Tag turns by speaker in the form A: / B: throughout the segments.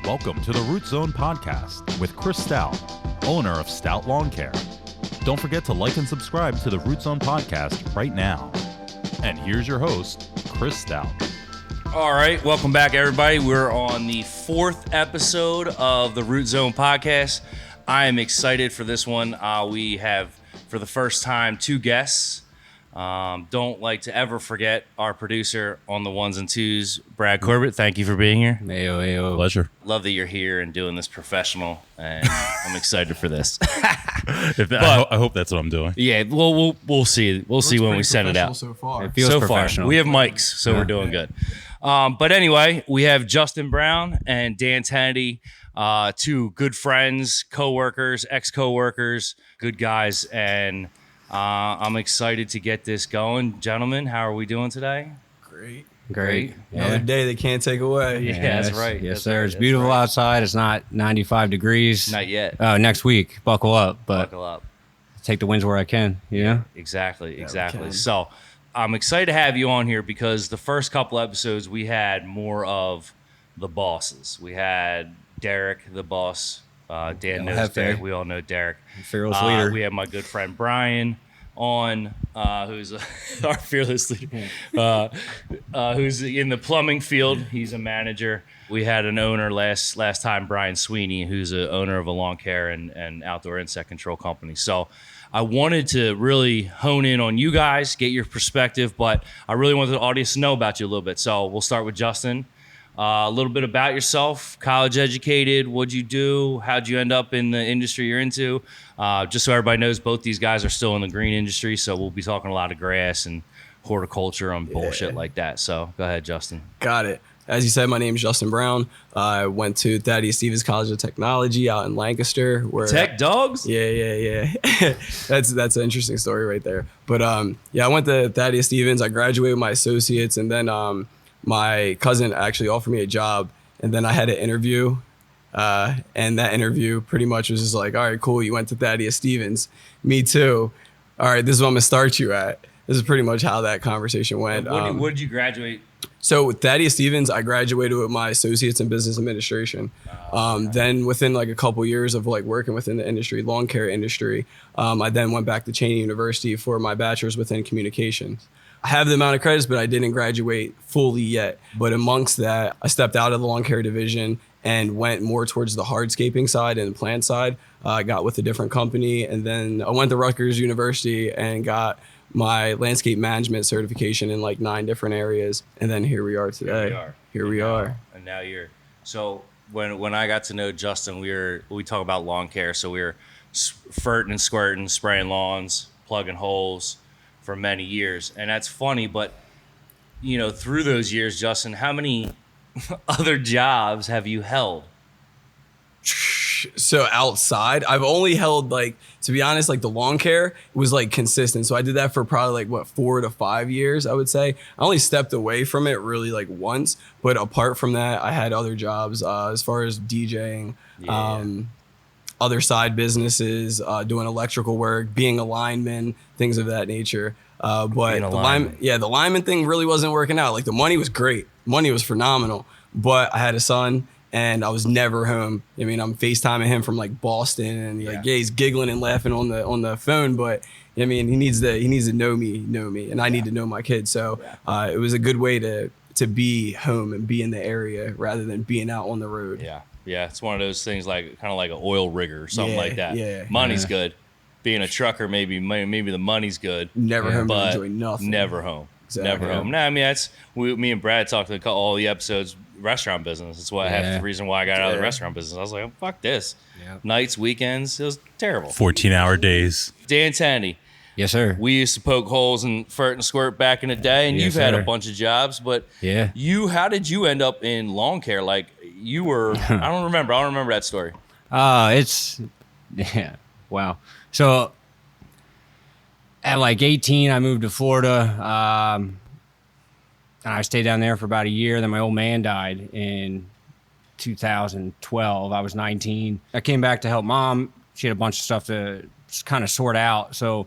A: Welcome to the Root Zone Podcast with Chris Stout, owner of Stout Lawn Care. Don't forget to like and subscribe to the Root Zone Podcast right now. And here's your host, Chris Stout.
B: All right, welcome back, everybody. We're on the 4th episode of the Root Zone Podcast. I am excited for this one. We have, for the first time, 2 guests. Don't like to ever forget our producer on the ones and twos, Brad Corbett. Thank you for being here.
C: Ayo.
A: Pleasure.
B: Love that you're here and doing this professional, and I'm excited for this.
A: I hope that's what I'm doing.
B: Yeah, well, we'll see. We'll see when we send it out.
D: So far.
C: It feels
B: So
C: professional.
B: far, we have mics, so we're doing good. But anyway, we have Justin Brown and Dan Tennity, 2 good friends, co-workers, ex-co-workers, good guys, and I'm excited to get this going. Gentlemen, how are we doing today?
C: Great.
D: Another day they can't take away.
B: Yeah, that's right.
C: Yes,
B: That's
C: sir.
B: right.
C: It's
B: That's
C: beautiful
B: right.
C: outside. It's not 95 degrees.
B: Not yet.
C: Next week, buckle up. But
B: Buckle up.
C: take the wins where I can. Yeah.
B: Exactly.
D: can.
B: So I'm excited to have you on here because the first couple episodes we had more of the bosses. We had Derek, the boss. Dan knows
C: Jefe.
B: Derek. We all know Derek.
C: Fearless leader.
B: We have my good friend Brian on, who's our fearless leader, who's in the plumbing field. He's a manager. We had an owner last time, Brian Sweeney, who's an owner of a lawn care and outdoor insect control company. So I wanted to really hone in on you guys, get your perspective, but I really wanted the audience to know about you a little bit. So we'll start with Justin. A little bit about yourself, college educated, what'd you do, how'd you end up in the industry you're into? Just so everybody knows, both these guys are still in the green industry, so we'll be talking a lot of grass and horticulture and bullshit like that. So go ahead, Justin.
D: Got it. As you said, my name is Justin Brown. I went to Thaddeus Stevens College of Technology out in Lancaster. Where,
B: Tech dogs?
D: Yeah. That's an interesting story right there. But I went to Thaddeus Stevens. I graduated with my associates, and then my cousin actually offered me a job, and then I had an interview, and that interview pretty much was just like, all right, cool, you went to Thaddeus Stevens. Me too. All right, this is what I'm going to start you at. This is pretty much how that conversation went.
B: What did you graduate?
D: So with Thaddeus Stevens, I graduated with my associates in business administration. Then within like a couple years of like working within the industry, lawn care industry, I then went back to Cheney University for my bachelor's within communications. I have the amount of credits, but I didn't graduate fully yet. But amongst that, I stepped out of the lawn care division and went more towards the hardscaping side and the plant side. I got with a different company, and then I went to Rutgers University and got my landscape management certification in like 9 different areas. And then here we are today. Here we are.
B: And now you're. So when I got to know Justin, we talk about lawn care. So we were ferting and squirting, spraying lawns, plugging holes for many years. And that's funny, but through those years, Justin, how many other jobs have you held?
D: So outside, I've only held, like, to be honest, like the lawn care was like consistent. So I did that for probably like 4 to 5 years, I would say. I only stepped away from it really like once, but apart from that, I had other jobs as far as DJing, other side businesses, doing electrical work, being a lineman, things of that nature. But the lineman thing really wasn't working out. Like the money was great. Money was phenomenal, but I had a son and I was never home. I mean, I'm FaceTiming him from like Boston, and he's giggling and laughing on the phone, but I mean, he needs to know me, and I need to know my kids. So it was a good way to be home and be in the area rather than being out on the road.
B: Yeah, it's one of those things like kind of like an oil rigger or something like that.
D: Yeah.
B: Money's good. Being a trucker, maybe the money's good.
D: Never home to
B: but
D: enjoy nothing.
B: Never home.
D: Exactly.
B: Never home. No, I mean me and Brad talked to all the episodes. Restaurant business. That's why half the reason why I got out of the restaurant business. I was like, fuck this.
C: Yeah.
B: Nights, weekends, it was terrible.
A: 14-hour days.
B: Dan Tennity.
C: Yes, sir.
B: We used to poke holes and furt and squirt back in the day, and
C: Yes,
B: you've had a
C: sir.
B: bunch of jobs, but
C: Yeah.
B: how did you end up in lawn care? Like you were, I don't remember that story.
C: Wow. So at like 18, I moved to Florida. And I stayed down there for about a year. Then my old man died in 2012. I was 19. I came back to help mom. She had a bunch of stuff to just kind of sort out. So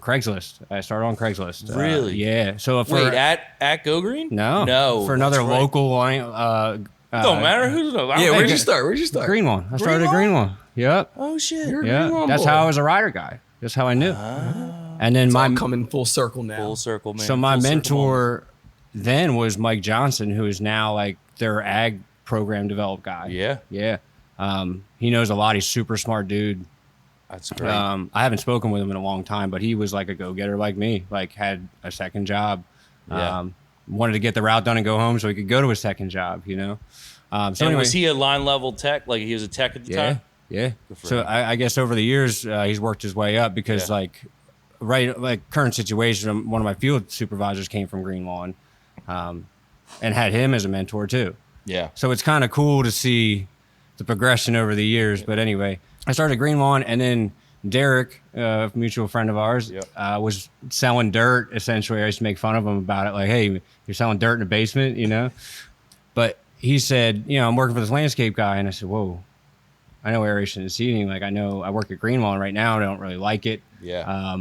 C: Craigslist. I started on Craigslist.
B: Really?
C: Yeah. So
B: Wait, at Go Green?
C: No.
B: No.
C: For another
B: that's right.
C: local
B: Don't matter who's the.
D: Yeah, where'd you start?
C: Green One. I started at Green One. Yep.
B: Oh shit.
D: You're a
C: Yeah.
D: Green One
C: That's
D: boy.
C: how I was a rider guy. That's how I knew. And then
D: It's
C: my
D: all coming full circle now.
B: Full circle, man.
C: so my
B: Full circle
C: mentor then was Mike Johnson, who is now like their ag program develop guy.
B: Yeah.
C: Yeah. He knows a lot. He's super smart dude.
B: That's great.
C: I haven't spoken with him in a long time, but he was like a go-getter like me, like had a second job.
B: Yeah.
C: Wanted to get the route done and go home so he could go to his second job, you know? So
B: and
C: anyway,
B: was he a line level tech? Like he was a tech at the time?
C: yeah.
B: for
C: So
B: him.
C: I guess over the years, he's worked his way up because
B: Yeah.
C: like current situation, one of my field supervisors came from Green Lawn, and had him as a mentor too.
B: Yeah.
C: So it's kind of cool to see the progression over the years. But anyway, I started at Green Lawn, and then Derek, a mutual friend of ours, was selling dirt. Essentially, I used to make fun of him about it, like, "Hey, you're selling dirt in the basement," you know. But he said, "I'm working for this landscape guy," and I said, "Whoa, I know aeration and seeding. Like, I know I work at Green Lawn right now, and I don't really like it.
B: Yeah.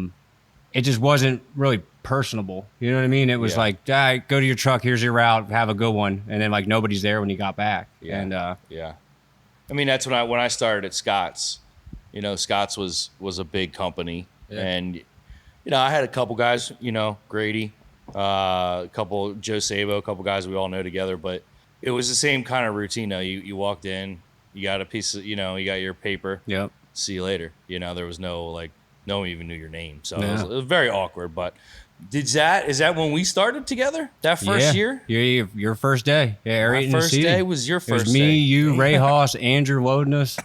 C: It just wasn't really personable. You know what I mean? It was
B: Yeah.
C: like, go to your truck. Here's your route. Have a good one." And then like nobody's there when you got back.
B: Yeah.
C: And
B: Yeah. I mean, that's when I started at Scott's. Scott's was a big company, and I had a couple guys, Grady, a couple Joe Sabo, a couple guys we all know together, but it was the same kind of routine. Though you walked in, you got a piece of, you got your paper.
C: Yep.
B: See you later. There was no no one even knew your name, so
C: Yeah.
B: it was very awkward. But is that when we started together? That first year?
C: Yeah, your first day. Yeah,
B: My first day was your
C: It
B: first
C: was me,
B: day.
C: you, Ray Haas, Andrew Wodness,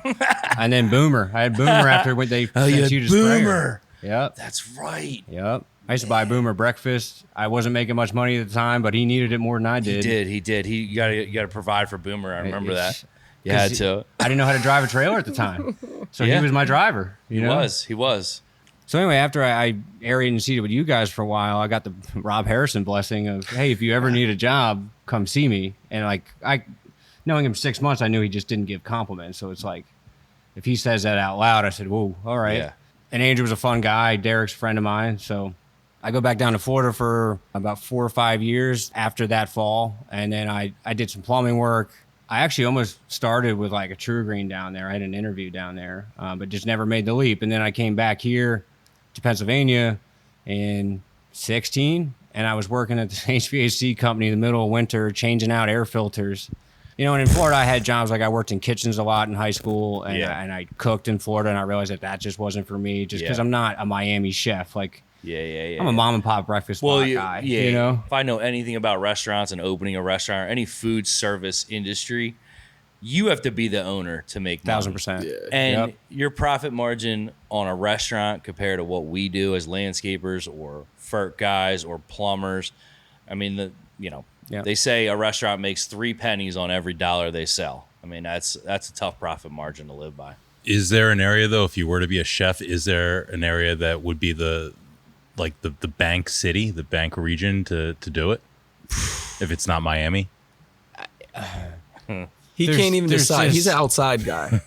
C: and then Boomer. I had Boomer after when they sent you to Sprayer. Yep.
B: That's right.
C: Yep. I used to buy Boomer breakfast. I wasn't making much money at the time, but he needed it more than I did.
B: He did. You got to provide for Boomer. I remember that. You
C: 'Cause
B: had to.
C: I didn't know how to drive a trailer at the time, so
B: Yeah.
C: he was my driver.
B: He was.
C: So anyway, after I aerated and seeded with you guys for a while, I got the Rob Harrison blessing of, "Hey, if you ever need a job, come see me." And knowing him 6 months, I knew he just didn't give compliments. So it's like, if he says that out loud, I said, "Whoa, all right."
B: Yeah.
C: And Andrew was a fun guy. Derek's a friend of mine. So I go back down to Florida for about 4 or 5 years after that fall. And then I did some plumbing work. I actually almost started with like a True Green down there. I had an interview down there, but just never made the leap. And then I came back here to Pennsylvania in 16, and I was working at this HVAC company in the middle of winter, changing out air filters. And in Florida, I had jobs like I worked in kitchens a lot in high school, and,
B: Yeah.
C: and I cooked in Florida, and I realized that just wasn't for me, just because
B: Yeah.
C: I'm not a Miami chef. Like,
B: Yeah.
C: I'm a mom and pop breakfast spot guy.
B: If I know anything about restaurants and opening a restaurant or any food service industry, you have to be the owner to make money.
C: 1,000%.
B: And
C: Yep.
B: your profit margin on a restaurant compared to what we do as landscapers or FERC guys or plumbers, I mean,
C: Yeah.
B: they say a restaurant makes 3 pennies on every dollar they sell. I mean, that's a tough profit margin to live by.
A: Is there an area though, if you were to be a chef, is there an area that would be the bank city, the bank region to do it? If it's not Miami?
D: He can't even
C: there's
D: decide.
C: just-
D: He's an outside guy.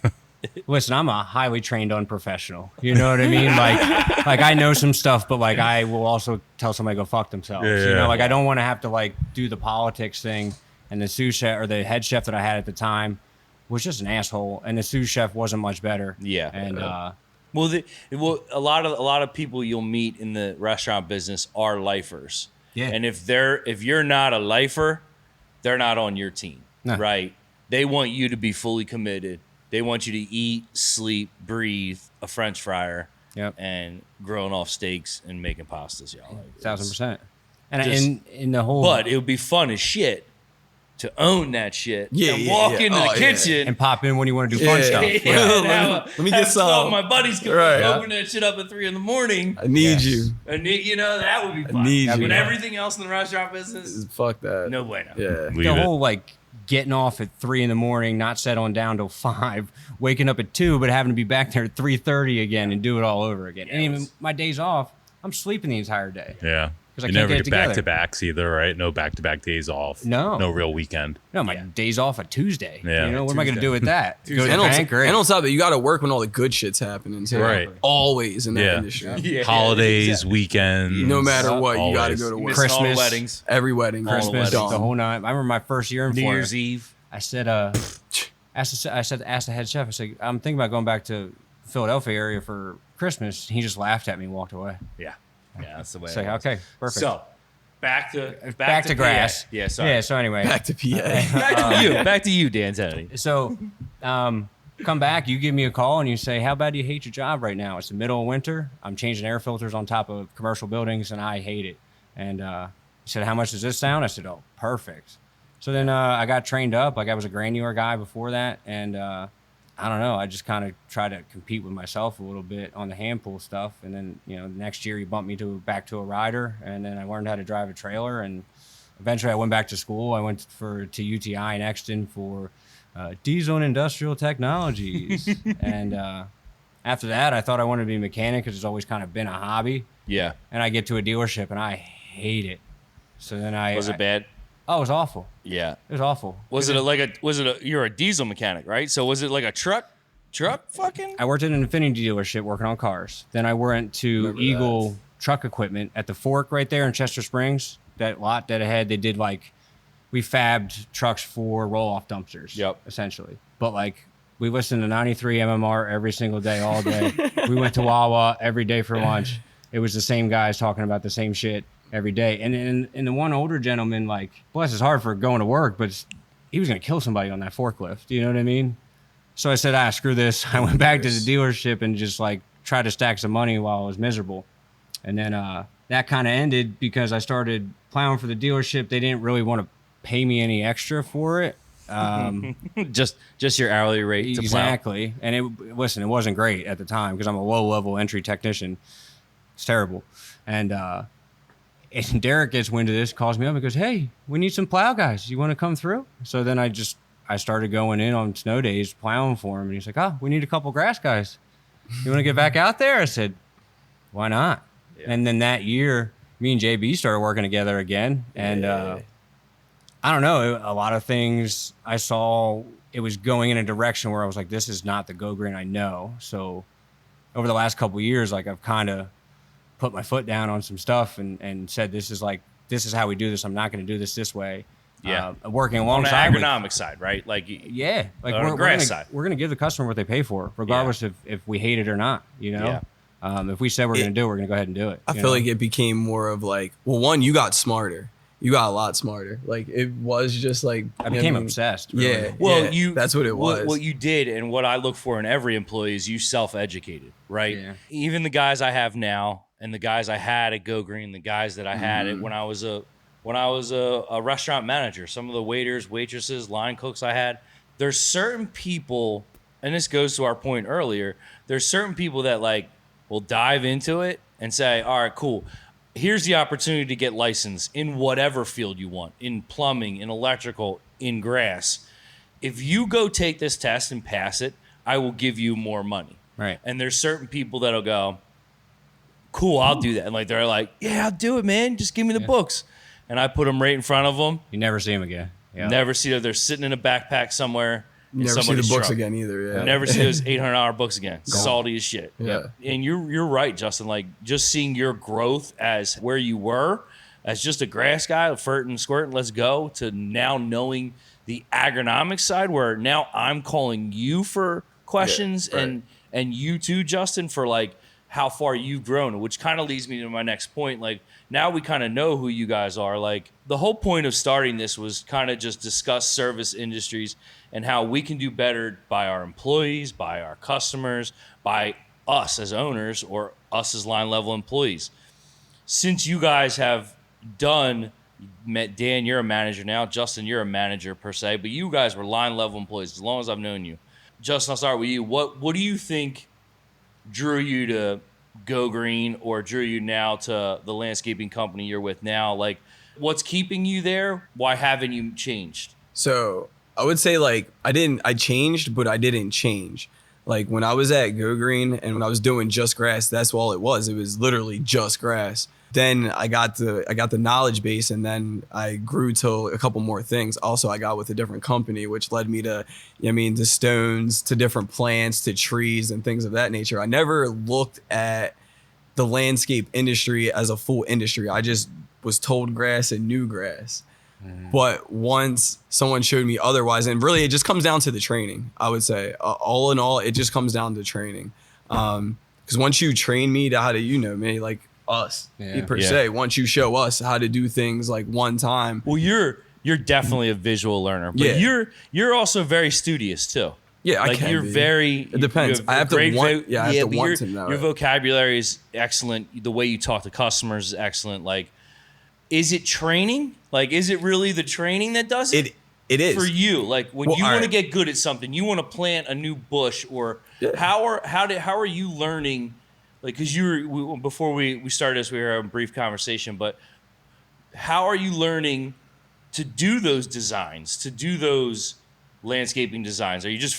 C: Listen, I'm a highly trained unprofessional. You know what I mean? Like I know some stuff, but like I will also tell somebody to go fuck themselves.
A: Yeah.
C: I don't want to have to like do the politics thing. And the sous chef or the head chef that I had at the time was just an asshole, and the sous chef wasn't much better.
B: Yeah.
C: And
B: Well, a lot of people you'll meet in the restaurant business are lifers.
C: Yeah.
B: And if you're not a lifer, they're not on your team,
C: No.
B: right? They want you to be fully committed. They want you to eat, sleep, breathe a French fryer,
C: Yep.
B: and grilling off steaks and making pastas, y'all. Like, it's-
C: 1,000%. And
B: Just-
C: in the whole
B: But it would be fun as shit to own that shit.
D: Yeah,
B: and
D: yeah,
B: walk
D: yeah.
B: into
D: Oh,
B: the
D: yeah.
B: kitchen.
C: and pop in when you want to do fun
D: Yeah.
C: stuff.
B: Yeah,
D: Let me get some.
B: All my buddies can
D: Right.
B: open that shit up at 3 a.m.
D: I need
C: Yes.
D: you.
B: And that would be fun.
D: need
B: But
D: you.
B: everything else in the restaurant business,
D: Fuck that.
B: no bueno.
D: Yeah.
A: Leave
C: The
A: it.
C: whole like getting off at 3 a.m, not settling down till 5, waking up at 2, but having to be back there at 3:30 again and do it all over again. And even my days off, I'm sleeping the entire day.
A: Yeah.
C: 'Cause I
A: You
C: can't
A: never
C: get it
A: get back
C: together.
A: to backs either, right? No back to back days off.
C: No.
A: No real weekend.
C: No, my days off at Tuesday.
A: Yeah.
C: What am I going to do with that? Go to the
D: And on,
C: bank? Great.
D: and on top of it, you got to work when all the good shit's happening. Too.
A: Right.
D: Always in that
A: Yeah.
D: industry.
B: Yeah,
A: Holidays,
B: exactly.
A: weekends.
D: No matter what, you got to
A: Always.
D: go to work.
B: Missing all the
C: Christmas.
B: weddings.
D: Every wedding.
B: All the
C: Christmas,
B: weddings.
C: the whole night. I remember my first year in
B: New
C: Florida.
B: Year's Eve.
C: I said, asked the head chef. I said, I'm thinking about going back to Philadelphia area for Christmas. He just laughed at me and walked away.
B: Yeah, that's the way.
C: Say, okay, perfect.
B: So back to
C: grass.
B: PA. Yeah, sorry.
C: Yeah. So anyway,
D: Back to PA.
B: Back to you, Dan Tennity.
C: So, come back. You give me a call and you say, "How bad do you hate your job right now?" It's the middle of winter. I'm changing air filters on top of commercial buildings, and I hate it. And he said, "How much does this sound?" I said, "Oh, perfect." So then I got trained up. Like I was a granular guy before that, and I don't know. I just kind of tried to compete with myself a little bit on the hand pull stuff. And then next year he bumped me back to a rider, and then I learned how to drive a trailer. And eventually I went back to school. I went to UTI in Exton for diesel and industrial technologies. And after that, I thought I wanted to be a mechanic because it's always kind of been a hobby.
B: Yeah.
C: And I get to a dealership and I hate it. So then
B: Was it bad?
C: Oh, it was awful.
B: Yeah.
C: It was awful.
B: You're a diesel mechanic, right? So was it like a truck fucking?
C: I worked at an Infinity dealership working on cars. Then I went to Eagle Truck Equipment at the Fork right there in Chester Springs. That lot that I had, they did we fabbed trucks for roll-off dumpsters.
B: Yep.
C: Essentially. But we listened to 93 MMR every single day, all day. We went to Wawa every day for lunch. It was the same guys talking about the same shit every day. And the one older gentleman, bless his heart for going to work, but he was going to kill somebody on that forklift. You know what I mean? So I said, screw this. I went back to the dealership and just tried to stack some money while I was miserable. And then that kind of ended because I started plowing for the dealership. They didn't really want to pay me any extra for it.
B: Just your hourly rate.
C: Exactly. And it wasn't great at the time because I'm a low-level entry technician. It's terrible. And Derek gets wind of this, calls me up and goes, "Hey, we need some plow guys. You want to come through?" So then I started going in on snow days plowing for him. And he's like, "Oh, we need a couple grass guys. You want to get back out there?" I said, "Why not?" Yeah. And then that year, me and JB started working together again. And I don't know, a lot of things I saw, it was going in a direction where I was like, this is not the Go Green I know. So over the last couple of years, I've kind of put my foot down on some stuff and said, this is how we do this. I'm not going to do this way.
B: Yeah.
C: Working alongside
B: on the agronomic side, right?
C: on the
B: grass side.
C: We're going to give the customer what they pay for, regardless if we hate it or not,
B: Yeah.
C: If we said we're going to do it, we're going to go ahead and do it.
D: I feel like it became more of one, you got smarter. You got a lot smarter. It was just I
C: became obsessed. Really.
D: Yeah.
B: Well,
D: that's what it was.
B: What you did and what I look for in every employee is you self-educated, right?
C: Yeah.
B: Even the guys I have now and the guys I had at Go Green, the guys that I had when I was a restaurant manager, some of the waiters, waitresses, line cooks I had, there's certain people, and this goes to our point earlier, there's certain people that will dive into it and say, all right, cool. Here's the opportunity to get licensed in whatever field you want, in plumbing, in electrical, in grass. If you go take this test and pass it, I will give you more money.
C: Right.
B: And there's certain people that'll go, cool, I'll do that. And they're like, yeah, I'll do it, man. Just give me the books. And I put them right in front of them.
C: You never see them again. Yeah.
B: Never see them. They're sitting in a backpack somewhere.
D: Never see the books again either. Yeah.
B: Never see those $800 books again. Salty as shit.
D: Yeah.
B: And you're right, Justin. Just seeing your growth as where you were as just a grass guy, flirting, squirting, let's go, to now knowing the agronomic side where now I'm calling you for questions and you too, Justin, for how far you've grown, which kind of leads me to my next point. Now we kind of know who you guys are. The whole point of starting this was kind of just discuss service industries and how we can do better by our employees, by our customers, by us as owners or us as line level employees. Since you guys have done, Dan, you're a manager now. Justin, you're a manager per se, but you guys were line level employees as long as I've known you. Justin, I'll start with you. What do you think drew you to Go Green or drew you now to the landscaping company you're with now? What's keeping you there? Why haven't you changed?
D: So I would say I changed, but I didn't change. When I was at Go Green and when I was doing just grass, that's all it was. It was literally just grass. Then I got the knowledge base, and then I grew to a couple more things. Also, I got with a different company, which led me to, to stones, to different plants, to trees and things of that nature. I never looked at the landscape industry as a full industry. I just was told grass and knew grass. But once someone showed me otherwise, and really it just comes down to the training, I would say. All in all, it just comes down to training. Because once you train me to how to, me, like us per se, once you show us how to do things like one time.
B: Well, you're definitely a visual learner, but you're also very studious too.
D: Yeah,
B: like
D: I can
B: you're
D: be.
B: very.
D: It depends. I have to want. I have to want to know.
B: Your vocabulary is excellent. The way you talk to customers is excellent. Like, is it training? Like, is it really the training that does it?
D: It is
B: for you. Like when you want to get good at something, you want to plant a new bush, or how are you learning? Like, because before we started this, we were having a brief conversation, but how are you learning to do those designs, to do those landscaping designs? Are you just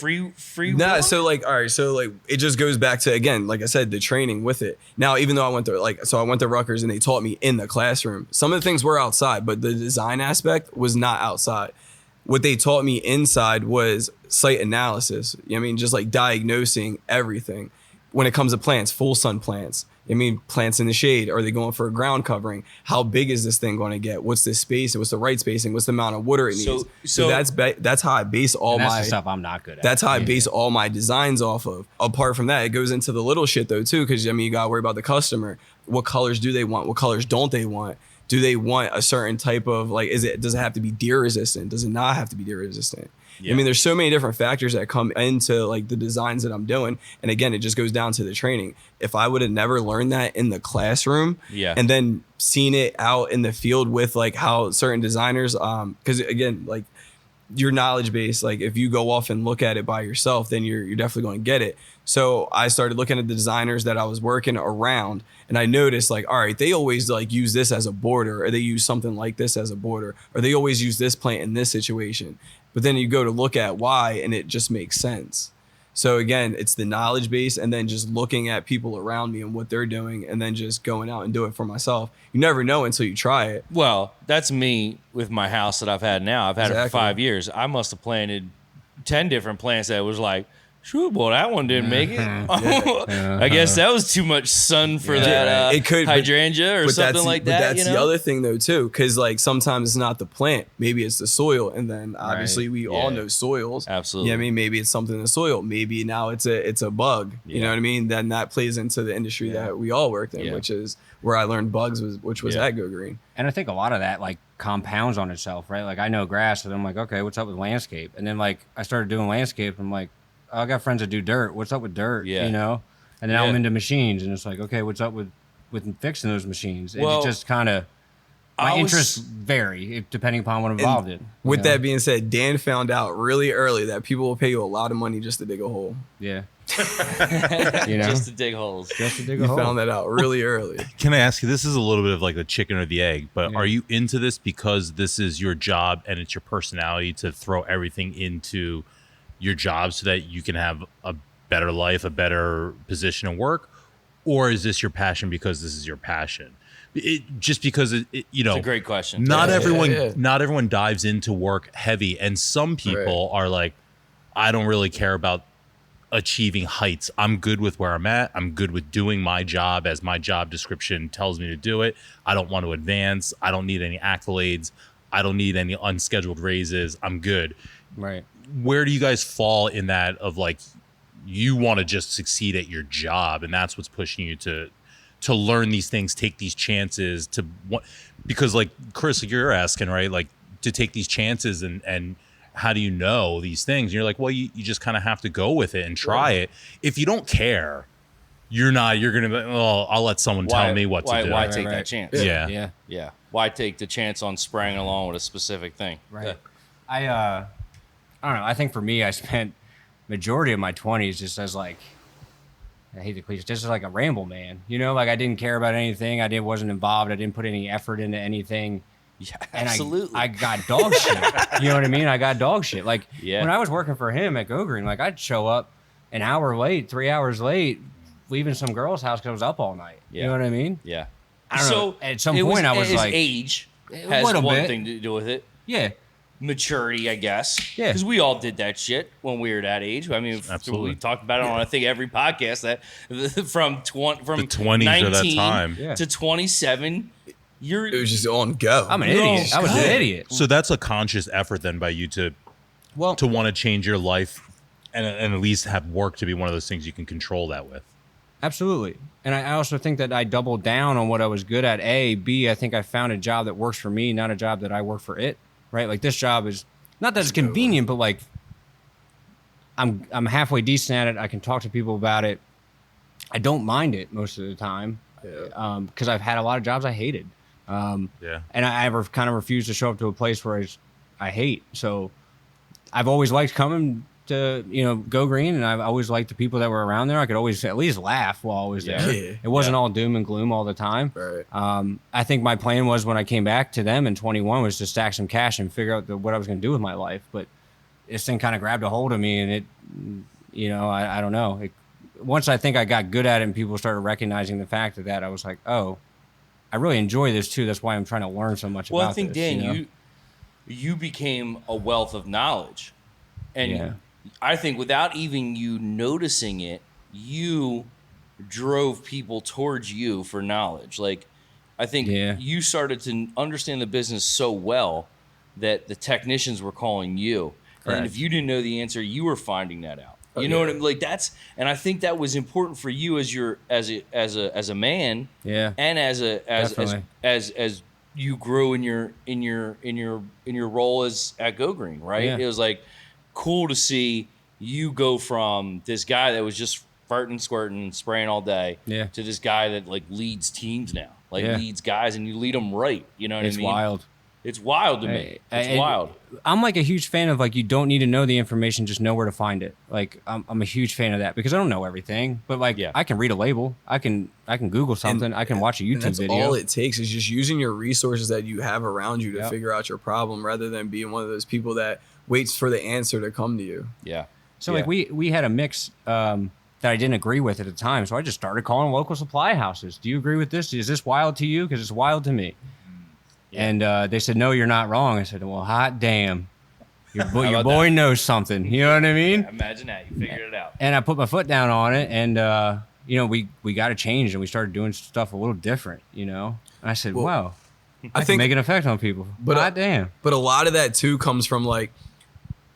B: free?
D: Nah, so like, all right, so like it just goes back to, again, like I said, the training with it. Now, even though I went to Rutgers and they taught me in the classroom, some of the things were outside, but the design aspect was not outside. What they taught me inside was site analysis. I mean, just like diagnosing everything. When it comes to plants, full sun plants. I mean, plants in the shade. Are they going for a ground covering? How big is this thing going to get? What's the space? What's the right spacing? What's the amount of water it needs? So that's how I base all
C: that's
D: my
C: the stuff I'm not good at.
D: That's how I base all my designs off of. Apart from that, it goes into the little shit though too, because you gotta worry about the customer. What colors do they want? What colors don't they want? Do they want a certain type of does it have to be deer resistant? Does it not have to be deer resistant? Yeah. I mean, there's so many different factors that come into like the designs that I'm doing. And again, it just goes down to the training. If I would have never learned that in the classroom and then seen it out in the field with like how certain designers, because again, like your knowledge base, like if you go off and look at it by yourself, then you're definitely going to get it. So I started looking at the designers that I was working around, and I noticed like, all right, they always like use this as a border, or they use something like this as a border, or they always use this plant in this situation. But then you go to look at why, and it just makes sense. So again, it's the knowledge base, and then just looking at people around me and what they're doing, and then just going out and do it for myself. You never know until you try it.
B: Well, that's me with my house that I've had now. I've had it for 5 years. I must have planted 10 different plants that was like, shoot, boy, that one didn't make it. I guess that was too much sun for that
D: it could,
B: hydrangea or something like that.
D: But that's the other thing, though, too, because like sometimes it's not the plant. Maybe it's the soil. And then obviously we all know soils.
B: Absolutely.
D: You know what I mean? Maybe it's something in the soil. Maybe now it's a bug. You know what I mean? Then that plays into the industry that we all worked in, which is where I learned bugs, which was at Go Green.
C: And I think a lot of that like compounds on itself, right? Like I know grass, and I'm like, okay, what's up with landscape? And then like I started doing landscape, and I'm like, I got friends that do dirt. What's up with dirt?
B: Yeah.
C: You know? And then I'm into machines, and it's like, okay, what's up with fixing those machines? And
B: Well,
C: it just kind of, my interests vary depending upon what I'm involved in.
D: With that being said, Dan found out really early that people will pay you a lot of money just to dig a hole.
C: Yeah.
B: Just to dig holes.
C: Just to dig a hole.
D: You found that out really early.
A: Can I ask you, this is a little bit of like the chicken or the egg, but are you into this because this is your job and it's your personality to throw everything into your job so that you can have a better life, a better position at work? Or is this your passion because this is your passion? Just because it's
B: a great question.
A: Not everyone dives into work heavy, and some people are like, I don't really care about achieving heights. I'm good with where I'm at. I'm good with doing my job as my job description tells me to do it. I don't want to advance. I don't need any accolades. I don't need any unscheduled raises. I'm good.
C: Right.
A: Where do you guys fall in that of like, you want to just succeed at your job, and that's what's pushing you to learn these things, take these chances because like Chris, like you're asking, right? Like to take these chances and how do you know these things? And you're like, well, you just kind of have to go with it and try it. If you don't care, you're going to be, I'll let someone tell me what to do.
B: Why take that chance?
A: Yeah.
B: Why take the chance on spraying along with a specific thing?
C: Right. I don't know. I think for me, I spent majority of my 20s just as like, I hate the cliche, just as like a ramble man. You know, like I didn't care about anything. Wasn't involved. I didn't put any effort into anything.
B: Yeah,
C: and
B: absolutely.
C: I got dog shit. You know what I mean? I got dog shit. Like when I was working for him at Go Green, like I'd show up an hour late, 3 hours late, leaving some girl's house because I was up all night. Yeah. You know what I mean?
B: Yeah.
C: I don't know. At some point, I was like,
B: age has one thing to do with it.
C: Yeah.
B: Maturity, I guess.
C: Yeah.
B: Because we all did that shit when we were that age. I mean,
A: absolutely.
B: We talked about it on, I think, every podcast that from
A: the 20s
B: 19
A: of that time
B: to 27,
D: it was just on go.
C: I'm an idiot. I was an idiot.
A: So that's a conscious effort then by you to want to change your life and at least have work to be one of those things you can control that with.
C: Absolutely. And I also think that I doubled down on what I was good at. B, I think I found a job that works for me, not a job that I work for it. Right? Like this job is not that it's convenient, but like I'm halfway decent at it. I can talk to people about it. I don't mind it most of the time because I've had a lot of jobs I hated. And I kind of refuse to show up to a place where I hate. So I've always liked coming to, Go Green, and I've always liked the people that were around there. I could always at least laugh while I was there. Yeah. It wasn't all doom and gloom all the time.
D: Right.
C: I think my plan was when I came back to them in 21 was to stack some cash and figure out what I was going to do with my life. But this thing kind of grabbed a hold of me, and it, I don't know. Once I think I got good at it and people started recognizing the fact of that, I was like, oh, I really enjoy this too. That's why I'm trying to learn so much about this.
B: Well, I think, Dan, you became a wealth of knowledge. And I think without even you noticing it, you drove people towards you for knowledge. Like, I think you started to understand the business so well that the technicians were calling you. Correct. And if you didn't know the answer, you were finding that out. You know what I mean? Like and I think that was important for you as a man, and as you grew in your role as at Go Green, right? Yeah. It was like cool to see you go from this guy that was just farting, squirting, spraying all day, to this guy that like leads teams now, leads guys, and you lead them right. You know what I mean?
C: It's wild.
B: It's wild to me. It's wild.
C: I'm like a huge fan of like, you don't need to know the information, just know where to find it. Like I'm a huge fan of that because I don't know everything, but like I can read a label, I can Google something, I can watch a YouTube video.
D: All it takes is just using your resources that you have around you to figure out your problem, rather than being one of those people that waits for the answer to come to you.
B: Yeah.
C: So like we had a mix that I didn't agree with at the time, so I just started calling local supply houses. Do you agree with this? Is this wild to you? Because it's wild to me. And they said, no, you're not wrong. I said, well, hot damn. Your boy knows something. You know what I mean?
B: Yeah, imagine that. You figured it out.
C: And I put my foot down on it, and, we got to change, and we started doing stuff a little different, And I said, wow, I think make an effect on people. But hot damn.
D: But a lot of that, too, comes from, like,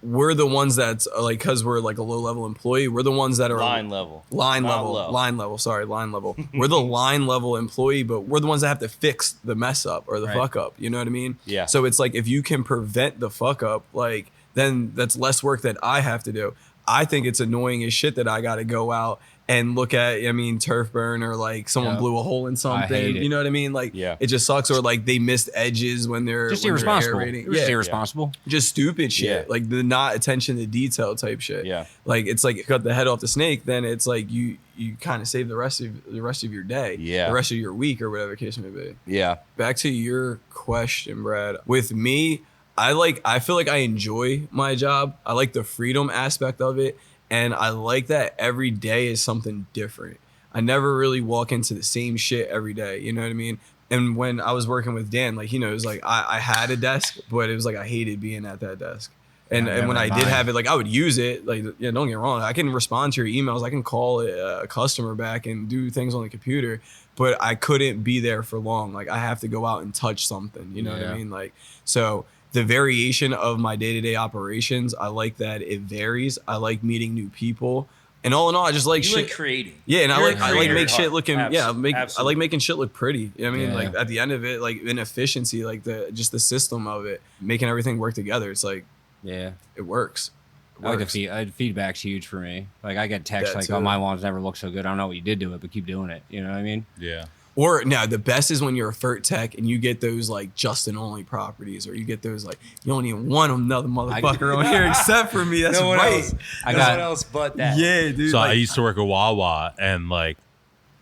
D: we're the ones that's like, because we're like a low level employee, we're the ones that are line level. Sorry, line level. We're the line level employee, but we're the ones that have to fix the mess up or the fuck up. You know what I mean?
B: Yeah.
D: So it's like, if you can prevent the fuck up, like, then that's less work that I have to do. I think it's annoying as shit that I got to go out and look at, turf burn, or like someone blew a hole in something. I hate it. You know what I mean? Like, it just sucks. Or like they missed edges when they're
C: just irresponsible. Just irresponsible.
D: Just stupid shit. Like the not attention to detail type shit.
B: Yeah.
D: Like it's like you cut the head off the snake, then it's like you kind of save the rest of your day.
B: Yeah.
D: The rest of your week, or whatever the case may be.
B: Yeah.
D: Back to your question, Brad. With me, I feel like I enjoy my job. I like the freedom aspect of it. And I like that every day is something different. I never really walk into the same shit every day. You know what I mean? And when I was working with Dan, like, it was like I had a desk, but it was like I hated being at that desk. And when I did have it, like I would use it. Like, don't get me wrong, I can respond to your emails. I can call a customer back and do things on the computer, but I couldn't be there for long. Like I have to go out and touch something. You know what I mean? Like, so the variation of my day-to-day operations, I like that it varies. I like meeting new people. And all in all, I just like shit.
B: Like creating.
D: Yeah, and I like make shit looking I like making shit look pretty. You know what I mean? Like at the end of it, like in efficiency, like the system of it, making everything work together. It's like it works.
C: I like the feedback's huge for me. Like I get texts like, "Oh, my lawns never look so good. I don't know what you did to it, but keep doing it." You know what I mean?
A: Yeah.
D: Or now the best is when you're a FERT tech and you get those like Justin only properties, or you get those like you don't even want another motherfucker on here except for me. That's no right.
B: No one else but that.
D: Yeah, dude.
A: So I used to work at Wawa, and like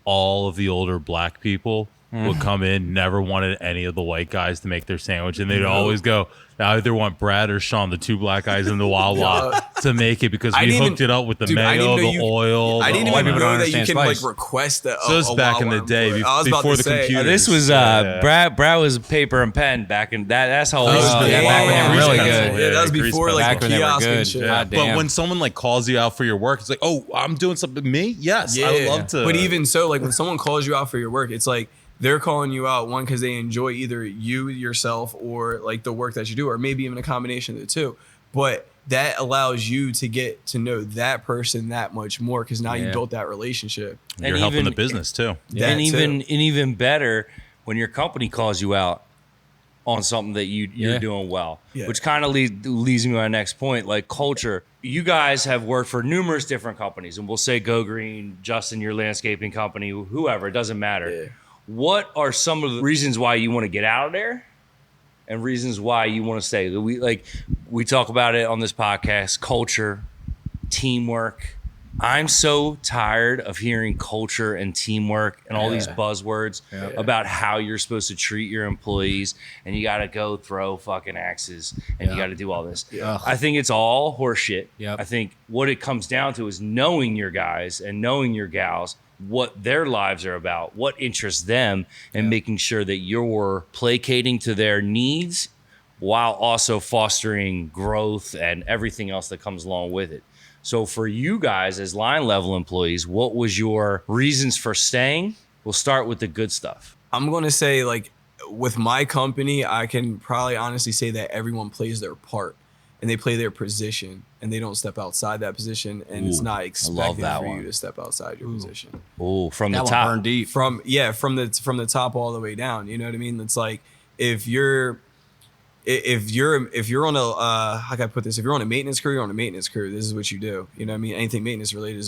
A: all of the older black people would come in, never wanted any of the white guys to make their sandwich, and they'd always go, I either want Brad or Sean, the two black guys in the Wawa, to make it, because we hooked it up with the mayo, the oil.
D: I didn't even know that you can like request a
A: So it's back in the day before the computer.
B: This was Brad was paper and pen back in that. That's how old.
C: Back when they were really good.
D: Yeah, that was before like the kiosk and shit.
A: But when someone like calls you out for your work, it's like, oh, I'm doing something. Me? Yes, I would love to.
D: But even so, like when someone calls you out for your work, it's like, they're calling you out, one, because they enjoy either you yourself or like the work that you do, or maybe even a combination of the two. But that allows you to get to know that person that much more, because now you built that relationship.
A: You're helping the business too.
B: And even better, when your company calls you out on something that you're doing well, which kind of leads me to my next point, like culture. You guys have worked for numerous different companies, and we'll say Go Green, Justin, your landscaping company, whoever, it doesn't matter. Yeah. What are some of the reasons why you want to get out of there and reasons why you want to stay? We talk about it on this podcast, culture, teamwork. I'm so tired of hearing culture and teamwork and all these buzzwords about how you're supposed to treat your employees, and you got to go throw fucking axes and you got to do all this. I think it's all horseshit. I think what it comes down to is knowing your guys and knowing your gals, what their lives are about, what interests them, and making sure that you're placating to their needs while also fostering growth and everything else that comes along with it. So for you guys as line level employees, what was your reasons for staying? We'll start with the good stuff.
D: I'm going to say, like, with my company, I can probably honestly say that everyone plays their part and they play their position and they don't step outside that position, and it's not expected for you to step outside your position.
B: Oh, from the top.
C: Burn deep.
D: From the top all the way down. You know what I mean? It's like if you're on a how can I put this? If you're on a maintenance crew, you're on a maintenance crew. This is what you do. You know what I mean? Anything maintenance related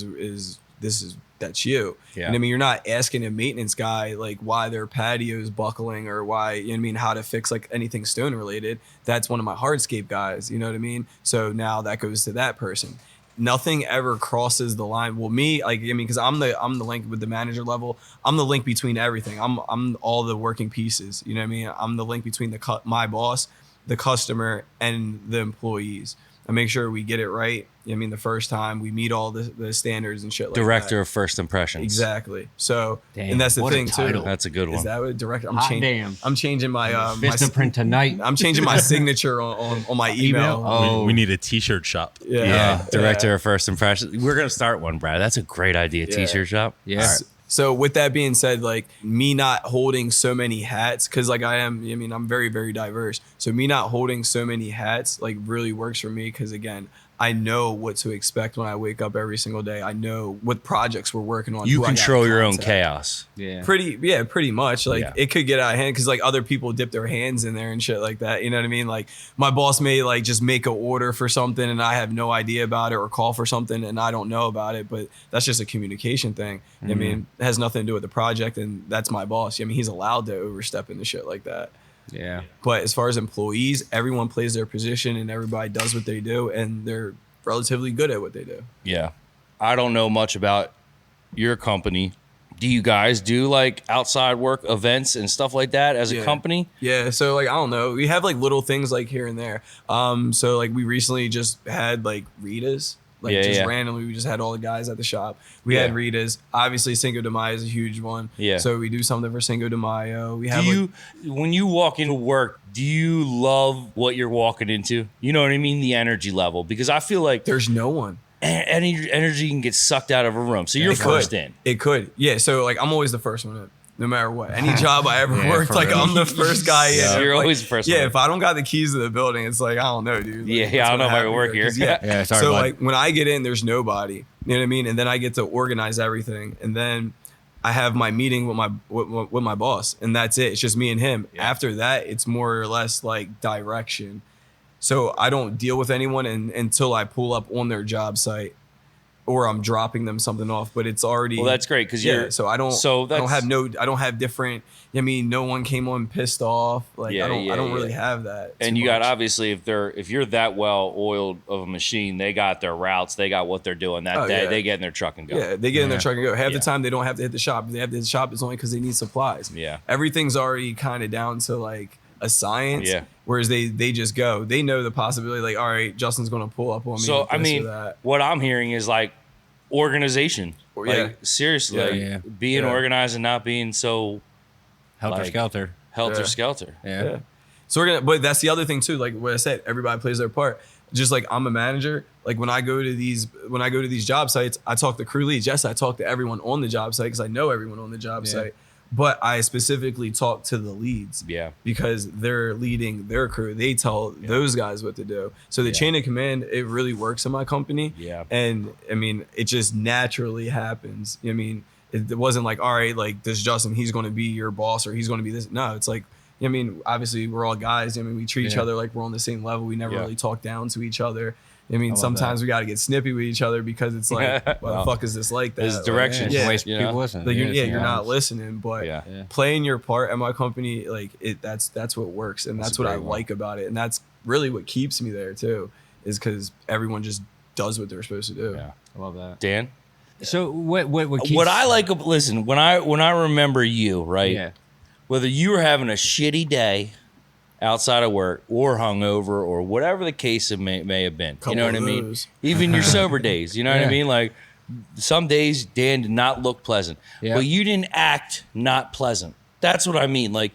D: that's you.
B: Yeah.
D: You know what I mean? You're not asking a maintenance guy like why their patio's buckling or why, you know what I mean, how to fix like anything stone related. That's one of my hardscape guys. You know what I mean? So now that goes to that person. Nothing ever crosses the line. Well, me, like, I mean, because I'm the link with the manager level. I'm the link between everything. I'm all the working pieces. You know what I mean? I'm the link between my boss, the customer, and the employees. I make sure we get it right. I mean, the first time we meet all the standards and shit like that.
B: Director of First Impressions.
D: Exactly. So, and that's the thing too.
B: That's a good one.
D: Is that what director?
C: Damn.
D: I'm changing my
C: Vistaprint tonight.
D: I'm changing my signature on my email.
C: Oh,
A: we need a t-shirt shop.
B: Yeah. Director of First Impressions. We're gonna start one, Brad. That's a great idea. T-shirt shop.
C: Yeah.
B: Right.
D: So with that being said, like me not holding so many hats, because like I'm very, very diverse. So me not holding so many hats like really works for me, because again, I know what to expect when I wake up every single day. I know what projects we're working on.
B: You control your own chaos.
C: Yeah.
D: Pretty much. Like it could get out of hand because like other people dip their hands in there and shit like that. You know what I mean? Like my boss may like just make an order for something and I have no idea about it, or call for something and I don't know about it. But that's just a communication thing. I mean, it has nothing to do with the project, and that's my boss. I mean, he's allowed to overstep into shit like that.
C: Yeah.
D: But as far as employees, everyone plays their position and everybody does what they do, and they're relatively good at what they do.
B: Yeah. I don't know much about your company. Do you guys do like outside work events and stuff like that as a company?
D: Yeah. So like, I don't know. We have like little things like here and there. So like we recently just had like Rita's. Like randomly, we just had all the guys at the shop. We had Rita's. Obviously, Cinco de Mayo is a huge one. Yeah. So we do something for Cinco de Mayo. We have.
B: When you walk into work, do you love what you're walking into? You know what I mean? The energy level, because I feel like
D: there's no one.
B: Energy can get sucked out of a room. So you're first in.
D: It could. Yeah. So like, I'm always the first one in. No matter what, any job I ever worked, like real. I'm the first guy in.
B: You're
D: like,
B: always the first one.
D: Yeah, if I don't got the keys to the building, it's like, I don't know, dude. Like,
B: I don't know if I can work here.
C: Yeah, sorry,
D: so
C: bud.
D: like when I get in, there's nobody. You know what I mean? And then I get to organize everything, and then I have my meeting with my boss, and that's it. It's just me and him. Yeah. After that, it's more or less like direction. So I don't deal with anyone until I pull up on their job site, or I'm dropping them something off, but it's already.
B: Well, that's great because
D: So I don't have different. I mean, no one came on pissed off. Like I don't really have that.
B: And you got obviously if you're that well oiled of a machine, they got their routes, they got what they're doing that day. They get in their truck and go.
D: Yeah, they get in their truck and go. Half the time they don't have to hit the shop. If they have to hit the shop, it's only because they need supplies.
B: Yeah,
D: everything's already kind of down to like a science. Yeah. Whereas they just go. They know the possibility. Like, all right, Justin's going to pull up on me.
B: So I mean, what I'm hearing is like organization. Like seriously, being organized and not being so
C: helter skelter.
B: Yeah.
D: So but that's the other thing too. Like what I said, everybody plays their part. Just like I'm a manager. Like when I go to these job sites, I talk to crew leads. Yes, I talk to everyone on the job site because I know everyone on the job site. But I specifically talk to the leads.
B: Yeah.
D: Because they're leading their crew. They tell those guys what to do. So the chain of command, it really works in my company.
B: Yeah.
D: And I mean, it just naturally happens. I mean, it wasn't like, all right, like this Justin, he's going to be your boss or he's going to be this. No, it's like, I mean, obviously we're all guys. I mean, we treat each other like we're on the same level. We never really talk down to each other. I mean, sometimes we got to get snippy with each other because it's like, why the fuck is this like that?
B: There's directions.
C: Yeah, people listen.
D: Like you're not listening, but playing your part at my company, like that's what works, and that's what I like about it, and that's really what keeps me there too, is because everyone just does what they're supposed to do.
B: Yeah,
C: I love that.
B: Dan,
C: so what keeps,
B: what I like? Listen, when I remember you, right?
C: Yeah.
B: Whether you were having a shitty day outside of work or hungover or whatever the case may have been. You know what I mean? Even your sober days, you know what I mean? Like some days Dan did not look pleasant, but you didn't act not pleasant. That's what I mean. Like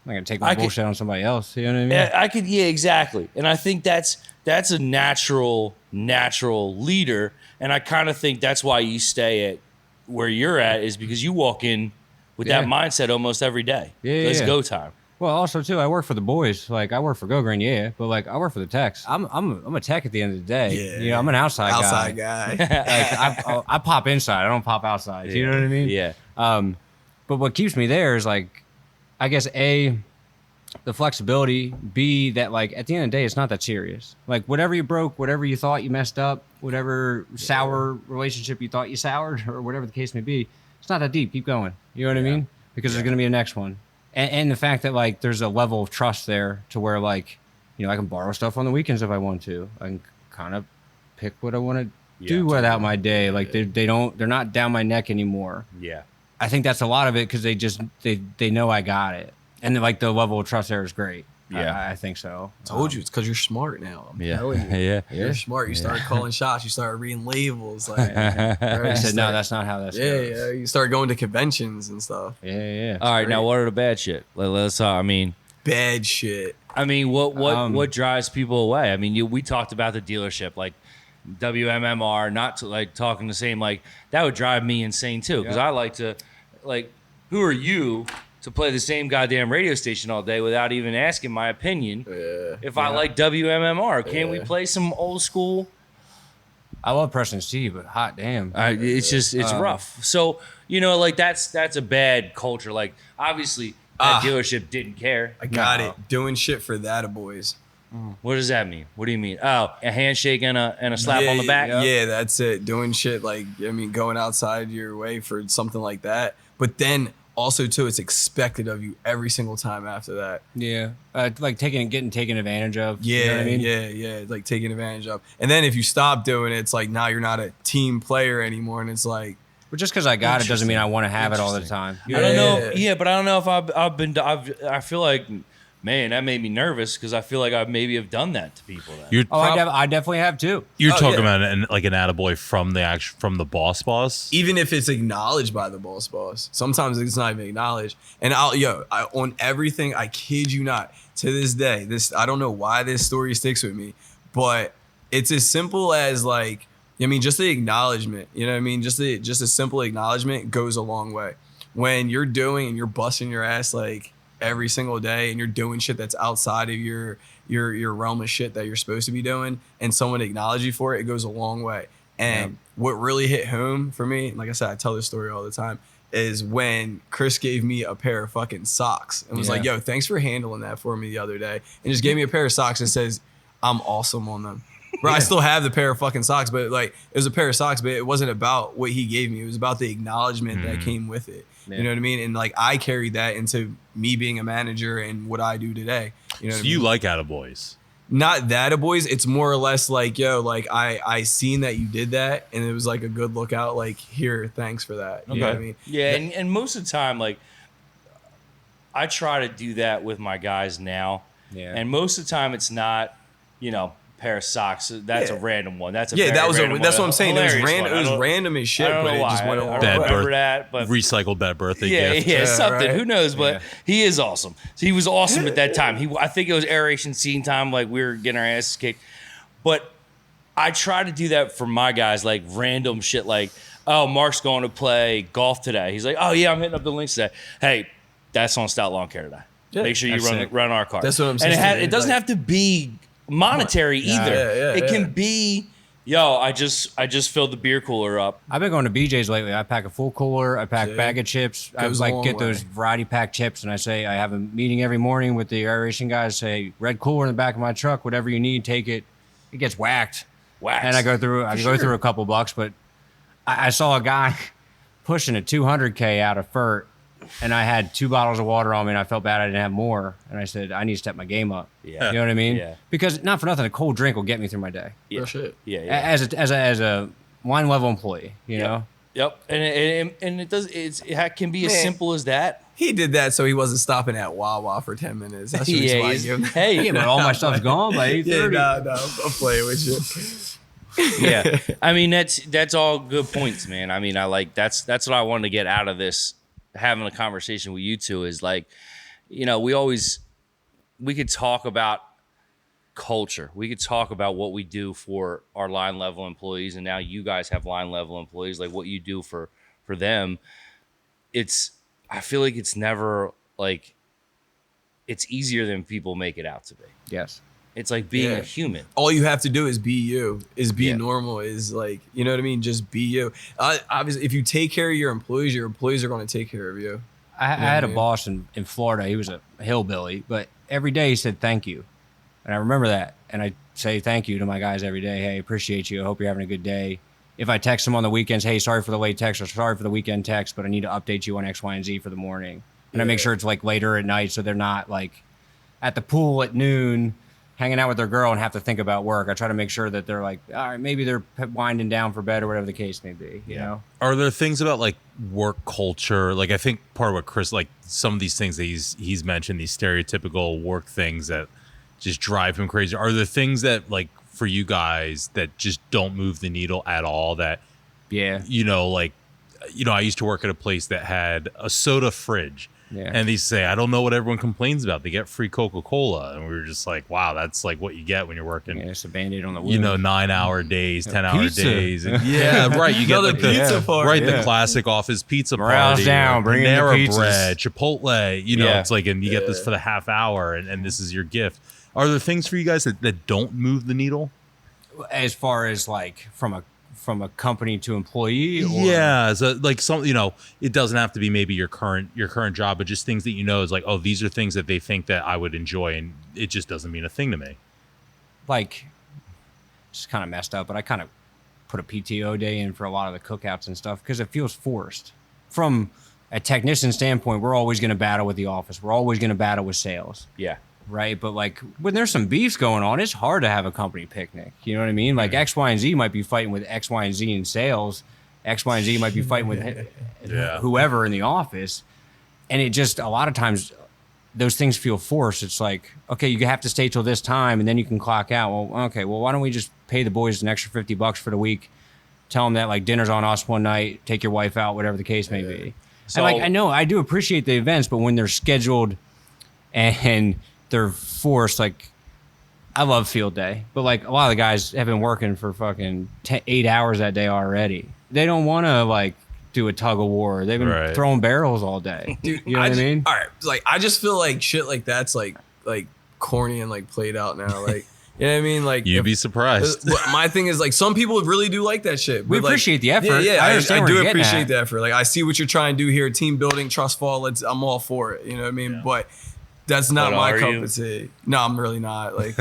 C: I'm not gonna take my bullshit on somebody else. You know what I mean?
B: Yeah, exactly. And I think that's a natural leader. And I kind of think that's why you stay at where you're at, is because you walk in with that mindset almost every day. Let's go time.
C: Well, also too, I work for the boys. Like I work for Go Green, but like I work for the techs. I'm a tech at the end of the day.
D: Yeah.
C: You know, I'm an outside
D: guy.
C: Like I pop inside. I don't pop outside. You know what I mean?
B: Yeah.
C: But what keeps me there is like, I guess A, the flexibility. B, that like at the end of the day, it's not that serious. Like whatever you broke, whatever you thought you messed up, whatever sour relationship you thought you soured, or whatever the case may be, it's not that deep. Keep going. You know what I mean? Because there's gonna be a next one. And the fact that like there's a level of trust there to where like, you know, I can borrow stuff on the weekends if I want to. I can kind of pick what I want to do without my day. Like they're not down my neck anymore.
B: Yeah.
C: I think that's a lot of it because they know I got it. And like the level of trust there is great.
B: Yeah.
C: I think so.
D: Told you, it's because you're smart now. I'm telling you.
B: Yeah.
D: You're smart. You start calling shots. You start reading labels. Like,
C: I said, no, that's not how that's goes.
D: Yeah. You start going to conventions and stuff.
C: Yeah.
B: All right, now what are the bad shit? Let's I mean,
D: bad shit.
B: I mean, what drives people away? I mean, we talked about the dealership, like WMMR, not to like talking the same, like that would drive me insane too, because I like to, like, who are you to play the same goddamn radio station all day without even asking my opinion? If I like WMMR, can't we play some old school?
C: I love Preston Steve, but hot damn,
B: it's rough. So you know, like that's a bad culture. Like obviously that dealership didn't care.
D: I got it. Doing shit for that boys.
B: What does that mean? What do you mean? Oh, a handshake and a slap on the back?
D: Yeah, that's it. Doing shit like, I mean, going outside your way for something like that. But then also too, it's expected of you every single time after that.
C: Yeah, like getting taken advantage of.
D: Yeah,
C: you know what I mean?
D: yeah, like taking advantage of. And then if you stop doing it, it's like now you're not a team player anymore, and it's like.
C: But just because I got it doesn't mean I want to have it all the time.
B: I don't know. Yeah, but I don't know if I feel like, man, that made me nervous because I feel like I maybe have done that to people.
C: I definitely have too.
A: You're talking about an attaboy from the boss.
D: Even if it's acknowledged by the boss. Sometimes it's not even acknowledged. And on everything, I kid you not, to this day, I don't know why this story sticks with me, but it's as simple as like, I mean, just the acknowledgement, you know what I mean? Just a simple acknowledgement goes a long way. When you're doing and you're busting your ass like every single day and you're doing shit that's outside of your realm of shit that you're supposed to be doing, and someone acknowledge you for it, it goes a long way. And what really hit home for me, like I said, I tell this story all the time, is when Chris gave me a pair of fucking socks and was like, yo, thanks for handling that for me the other day. And just gave me a pair of socks and says, I'm awesome on them. Bro, I still have the pair of fucking socks, but like it was a pair of socks, but it wasn't about what he gave me. It was about the acknowledgement that came with it. You know what I mean? And like I carried that into me being a manager and what I do today. You know what I mean?
A: You like attaboys?
D: Not that boys. It's more or less like, yo, like I seen that you did that and it was like a good lookout. Like, here, thanks for that. You know what I mean?
B: Yeah, and most of the time, like I try to do that with my guys now. Yeah. And most of the time it's not, you know, pair of socks. That's a random one. That's
D: that's what I'm saying. It was random as shit, but it just went over.
B: I remember that, but
A: recycled bad birthday gift.
B: Yeah, something. Right? Who knows? But he is awesome. So he was awesome at that time. I think it was aeration scene time. Like we were getting our asses kicked. But I try to do that for my guys, like random shit. Like oh, Mark's going to play golf today. He's like, oh yeah, I'm hitting up the links today. Hey, that's on Stout Lawn Care today.
D: Yeah,
B: make sure you
C: sick.
B: run our card.
D: That's what I'm saying.
B: And it doesn't have to be monetary either. It can be, yo, I just filled the beer cooler up.
C: I've been going to BJ's lately. I pack a full cooler. I pack a bag of chips. I
D: Goes a
C: like
D: long
C: get
D: way.
C: those variety pack chips, and I say I have a meeting every morning with the aeration guys. Say red cooler in the back of my truck. Whatever you need, take it. It gets whacked.
B: Wax.
C: And I go through a couple bucks, but I saw a guy pushing a 200K out of FERT, and I had 2 bottles of water on me, and I felt bad I didn't have more. And I said, I need to step my game up.
B: Yeah.
C: You know what I mean?
B: Yeah.
C: Because not for nothing, a cold drink will get me through my day.
B: Yeah.
D: Real shit.
B: Yeah.
C: As a line level employee, you know?
B: Yep. And it can be as simple as that.
D: He did that so he wasn't stopping at Wawa for 10 minutes. That's the reason why I give him that.
B: Hey,
C: Yeah, but all my stuff's gone by 8:30.
D: Yeah, no, I'm playing with you.
B: yeah. I mean, that's all good points, man. I mean, that's what I wanted to get out of this, having a conversation with you two, is like, you know, we could talk about culture. We could talk about what we do for our line level employees, and now you guys have line level employees, like what you do for them. I feel like it's never like, it's easier than people make it out to be.
C: Yes.
B: It's like being a human.
D: All you have to do is be you, is be normal, is like, you know what I mean? Just be you. Obviously, if you take care of your employees are going to take care of you.
C: I had a boss in Florida. He was a hillbilly, but every day he said thank you. And I remember that. And I say thank you to my guys every day. Hey, appreciate you. I hope you're having a good day. If I text them on the weekends, hey, sorry for the late text or sorry for the weekend text, but I need to update you on X, Y, and Z for the morning. And I make sure it's like later at night so they're not like at the pool at noon hanging out with their girl and have to think about work. I try to make sure that they're like, all right, maybe they're winding down for bed or whatever the case may be, you know?
A: Are there things about like work culture? Like I think part of what Chris, like some of these things that he's mentioned, these stereotypical work things that just drive him crazy. Are there things that like for you guys that just don't move the needle at all? That, you know, like, you know, I used to work at a place that had a soda fridge. Yeah. And they say, I don't know what everyone complains about. They get free Coca-Cola. And we were just like, wow, that's like what you get when you're working.
C: Yeah, it's a Band-Aid on the wound.
A: You know, 9-hour days, 10-hour
C: pizza.
A: days. And, yeah, right. You get like
D: pizza party.
A: Right, the classic office pizza
C: Morale's
A: party.
C: down, bring in the
A: Panera
C: pizzas.
A: bread, Chipotle. You know, it's like, and you get this for the half hour, and this is your gift. Are there things for you guys that don't move the needle?
C: As far as like from a company to employee? Or?
A: Yeah, so like some, you know, it doesn't have to be maybe your current job, but just things that you know is like, oh, these are things that they think that I would enjoy, and it just doesn't mean a thing to me.
C: Like, it's kind of messed up, but I kind of put a PTO day in for a lot of the cookouts and stuff because it feels forced. From a technician standpoint, we're always going to battle with the office. We're always going to battle with sales.
B: Yeah.
C: Right, but like when there's some beefs going on, it's hard to have a company picnic. You know what I mean? Like X, Y, and Z might be fighting with X, Y, and Z in sales. X, Y, and Z might be fighting with whoever in the office. And it just, a lot of times, those things feel forced. It's like, okay, you have to stay till this time, and then you can clock out. Well, okay, well, why don't we just pay the boys an extra $50 for the week? Tell them that like dinner's on us one night. Take your wife out, whatever the case may be. So, and like I know I do appreciate the events, but when they're scheduled and they're forced, like I love field day, but like a lot of the guys have been working for fucking 8 hours that day already. They don't want to like do a tug of war. They've been throwing barrels all day.
D: Dude,
C: you know what I mean?
D: All right, like I just feel like shit like that's like corny and like played out now. Like you know what I mean? Like
A: you'd be surprised.
D: My thing is like some people really do like that shit.
C: We appreciate the effort.
D: Yeah,
C: I
D: do appreciate the effort. Like I see what you're trying to do here. Team building, trust fall. I'm all for it. You know what I mean? Yeah. But that's not my cup of tea. No, I'm really not. Like,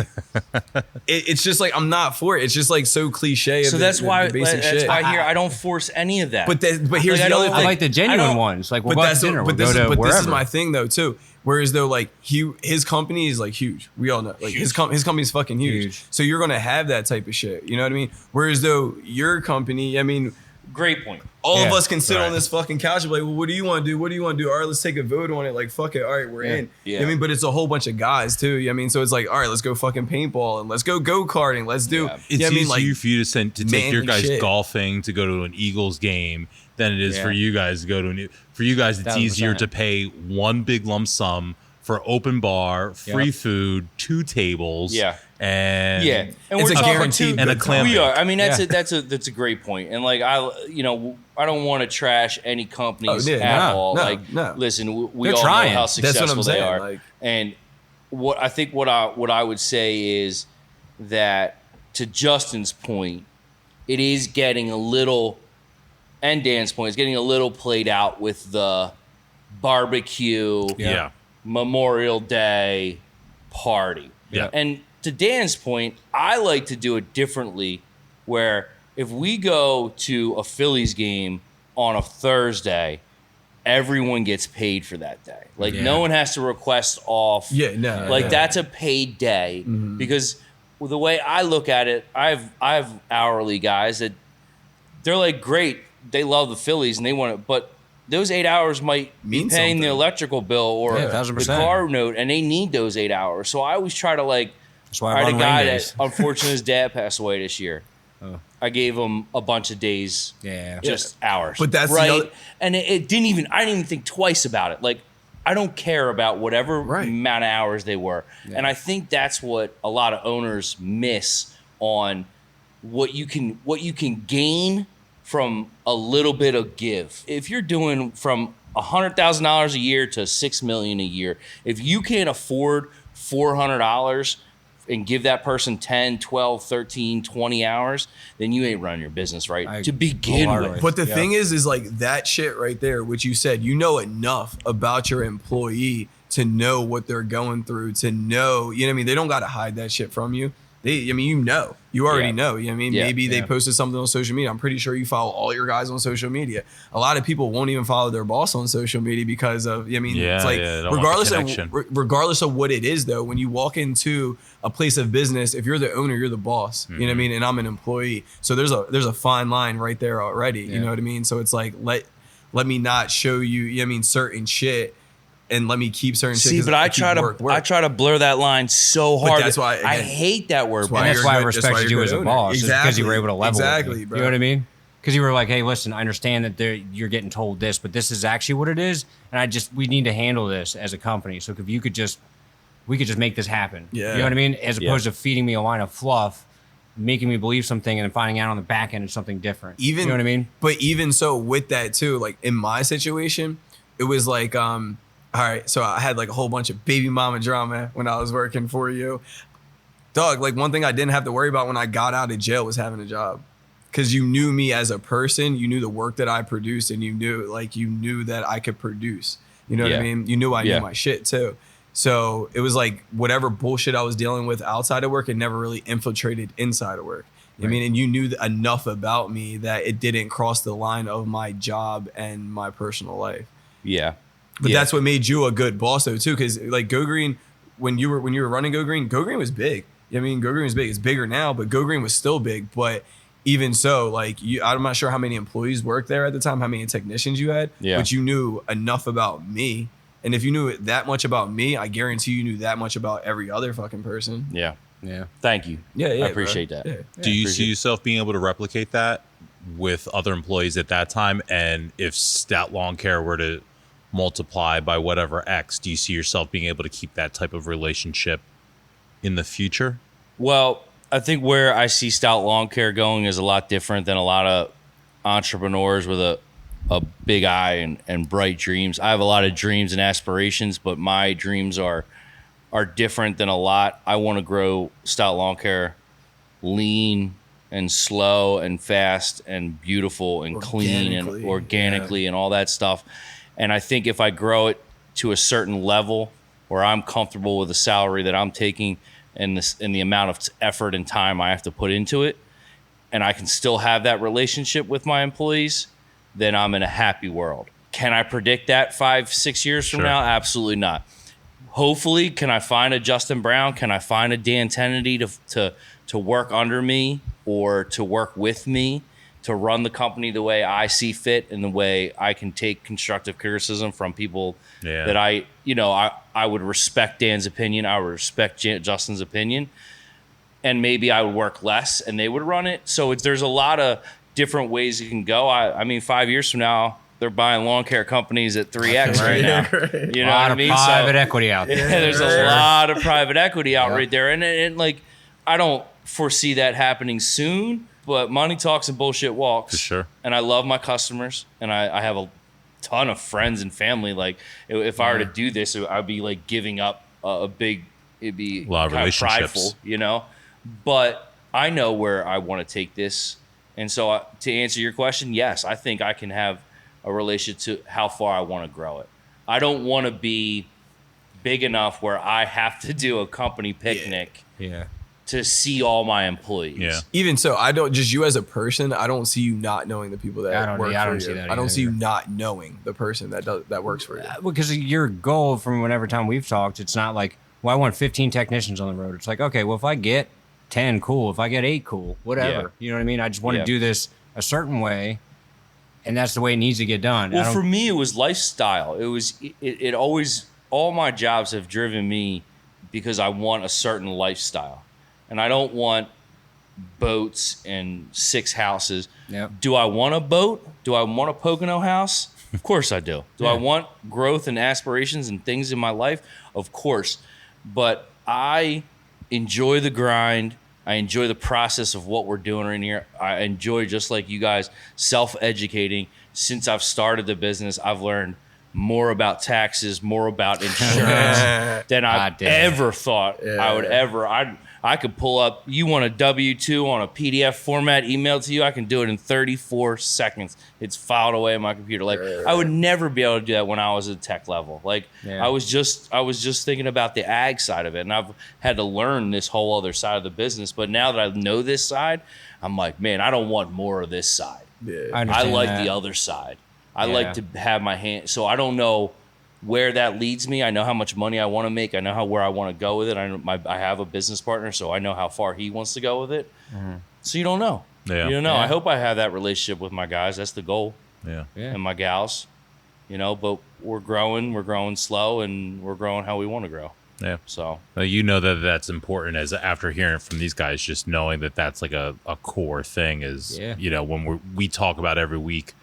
D: it's just like I'm not for it. It's just like so cliche.
B: So that's why
D: shit.
B: I don't force any of that.
D: But here's the other thing.
C: I like the genuine ones. Like, we'll go out to dinner. We'll go to wherever.
D: This is my thing though too. Whereas though, like his company is like huge. We all know, like his company is fucking huge. So you're gonna have that type of shit. You know what I mean? Whereas though your company, I mean.
B: Great point.
D: All of us can sit on this fucking couch and be like, well, what do you want to do? What do you want to do? All right, let's take a vote on it. Like, fuck it. All right, we're in. Yeah. You know what I mean? But it's a whole bunch of guys too. You know what I mean? So it's like, all right, let's go fucking paintball and let's go go-karting. Let's do.
A: It's easier for you to take your guys
D: shit.
A: golfing to go to an Eagles game than it is for you guys to go to for you guys. It's easier to pay one big lump sum for open bar, free food, 2 tables.
B: Yeah.
A: And
B: and
D: it's
B: we're
D: a
B: talking
D: guaranteed
A: and a
D: good
A: clam
D: time.
B: We are.
A: bake.
B: I mean, that's a great point. And like I don't want to trash any companies at all. Listen, we
C: They're
B: all
C: trying.
B: know how
D: That's what I'm
B: successful they
D: saying,
B: are.
D: like-
B: And what I would say is that, to Justin's point, it is getting a little, and Dan's point, it's getting a little played out with the barbecue,
A: Yeah.
B: Memorial Day party.
A: Yeah.
B: And to Dan's point, I like to do it differently, where if we go to a Phillies game on a Thursday, everyone gets paid for that day. Like no one has to request off. That's a paid day, because the way I look at it, I have hourly guys that they're like, great, they love the Phillies and they want it, but those 8 hours might
D: Mean
B: be paying the
D: something.
B: electrical bill or the
C: 1000%.
B: car note, and they need those 8 hours. So I always try to
C: That's why
B: I
C: I
B: had a
C: run
B: guy
C: rain
B: that,
C: days.
B: unfortunately, his dad passed away this year. I gave him a bunch of days, just hours.
D: But that's the
B: right,
D: other-
B: and I didn't even think twice about it. Like, I don't care about whatever amount of hours they were, and I think that's what a lot of owners miss on what you can gain from a little bit of give. If you're doing from $100,000 a year to $6 million a year, if you can't afford $400 and give that person 10, 12, 13, 20 hours, then you ain't running your business right to begin with.
D: But the thing is like that shit right there, which you said, you know enough about your employee to know what they're going through, to know, you know what I mean? They don't got to hide that shit from you. You already know, you know what I mean? Maybe they posted something on social media. I'm pretty sure you follow all your guys on social media. A lot of people won't even follow their boss on social media because of, it's like, regardless of what it is though, when you walk into a place of business, if you're the owner, you're the boss, you know what I mean? And I'm an employee. So there's a fine line right there already, you know what I mean? So it's like, let me not show you, you know what I mean, certain shit, and let me keep certain shit.
B: See, but I try to blur that line so hard.
D: But that's why, again,
B: I hate that word.
C: And that's why I respected you as a boss, because you were able to level with me.
D: bro.
C: You know what I mean? Because you were like, hey, listen, I understand that you're getting told this, but this is actually what it is, and we need to handle this as a company. So if we could just make this happen.
D: Yeah.
C: You know what I mean? As opposed to feeding me a line of fluff, making me believe something, and then finding out on the back end it's something different. You know what I mean?
D: But even so, with that too, like in my situation, it was like, all right, so I had like a whole bunch of baby mama drama when I was working for you. Dog, like one thing I didn't have to worry about when I got out of jail was having a job. Because you knew me as a person, you knew the work that I produced, and you knew that I could produce. You know what I mean? You knew I knew my shit too. So it was like whatever bullshit I was dealing with outside of work, it never really infiltrated inside of work. I mean, and you knew enough about me that it didn't cross the line of my job and my personal life.
B: Yeah.
D: But that's what made you a good boss though too, because like Go Green, when you were running Go Green was big. I mean, Go Green was big. It's bigger now, but Go Green was still big. But even so, like I'm not sure how many employees worked there at the time, how many technicians you had, but you knew enough about me. And if you knew that much about me, I guarantee you knew that much about every other fucking person.
B: Yeah. Thank you.
D: Yeah,
B: I appreciate that.
D: Yeah.
A: Do you see yourself being able to replicate that with other employees at that time? And if Stout Lawn Care were to multiply by whatever X, do you see yourself being able to keep that type of relationship in the future?
B: Well, I think where I see Stout Lawn Care going is a lot different than a lot of entrepreneurs with a big eye and bright dreams. I have a lot of dreams and aspirations, but my dreams are different than a lot. I want to grow Stout Lawn Care lean and slow and fast and beautiful and clean and organically and all that stuff. And I think if I grow it to a certain level where I'm comfortable with the salary that I'm taking and the amount of effort and time I have to put into it, and I can still have that relationship with my employees, then I'm in a happy world. Can I predict that 5-6 years from now? Absolutely not. Hopefully, can I find a Justin Brown? Can I find a Dan Tennity to work under me or to work with me to run the company the way I see fit and the way I can take constructive criticism from people that I would respect Dan's opinion. I would respect Justin's opinion, and maybe I would work less and they would run it. So there's a lot of different ways you can go. I mean, 5 years from now, they're buying lawn care companies at 3x right now. You know
C: A lot
B: what I
C: of
B: mean?
C: private equity out there.
B: There's a lot of private equity out right there, and like I don't foresee that happening soon. But money talks and bullshit walks.
A: For sure.
B: And I love my customers, and I have a ton of friends and family. Like if I were to do this, I'd be like giving up a big. It'd be
A: a lot of
B: kind of
A: relationships,
B: prideful, you know. But I know where I want to take this, and so to answer your question, yes, I think I can have a relationship to how far I want to grow it. I don't want to be big enough where I have to do a company picnic to see all my employees.
A: Yeah.
D: Even so, I don't, just you as a person, I don't see you not knowing the people that work for you.
C: see that
D: I don't see you
C: either.
D: not knowing the person that works for you.
C: Because your goal from whenever time we've talked, it's not like, well, I want 15 technicians on the road. It's like, okay, well, if I get 10, cool. If I get 8, cool. Whatever.
B: Yeah.
C: You know what I mean? I just want to do this a certain way, and that's the way it needs to get done.
B: Well, for me, it was lifestyle. It always, all my jobs have driven me because I want a certain lifestyle. And I don't want boats and 6 houses.
C: Yep.
B: Do I want a boat? Do I want a Pocono house? Of course I do. Do I want growth and aspirations and things in my life? Of course. But I enjoy the grind. I enjoy the process of what we're doing in here. I enjoy, just like you guys, self-educating. Since I've started the business, I've learned more about taxes, more about insurance than I've ever thought I would ever. I could pull up, you want a W-2 on a PDF format emailed to you, I can do it in 34 seconds. It's filed away in my computer. Like, I would never be able to do that when I was at tech level. Like, I was just thinking about the ag side of it, and I've had to learn this whole other side of the business. But now that I know this side, I'm like, man, I don't want more of this side. I like the other side. I like to have my hand. So I don't know where that leads me. I know how much money I want to make. I know where I want to go with it. I have a business partner, so I know how far he wants to go with it. So you don't know.
A: Yeah.
B: You don't know. I hope I have that relationship with my guys. That's the goal. And my gals. You know, but we're growing slow, and we're growing how we want to grow.
A: Yeah.
B: So
A: you know that's important, as after hearing from these guys, just knowing that that's like a core thing is, you know, when we talk about every week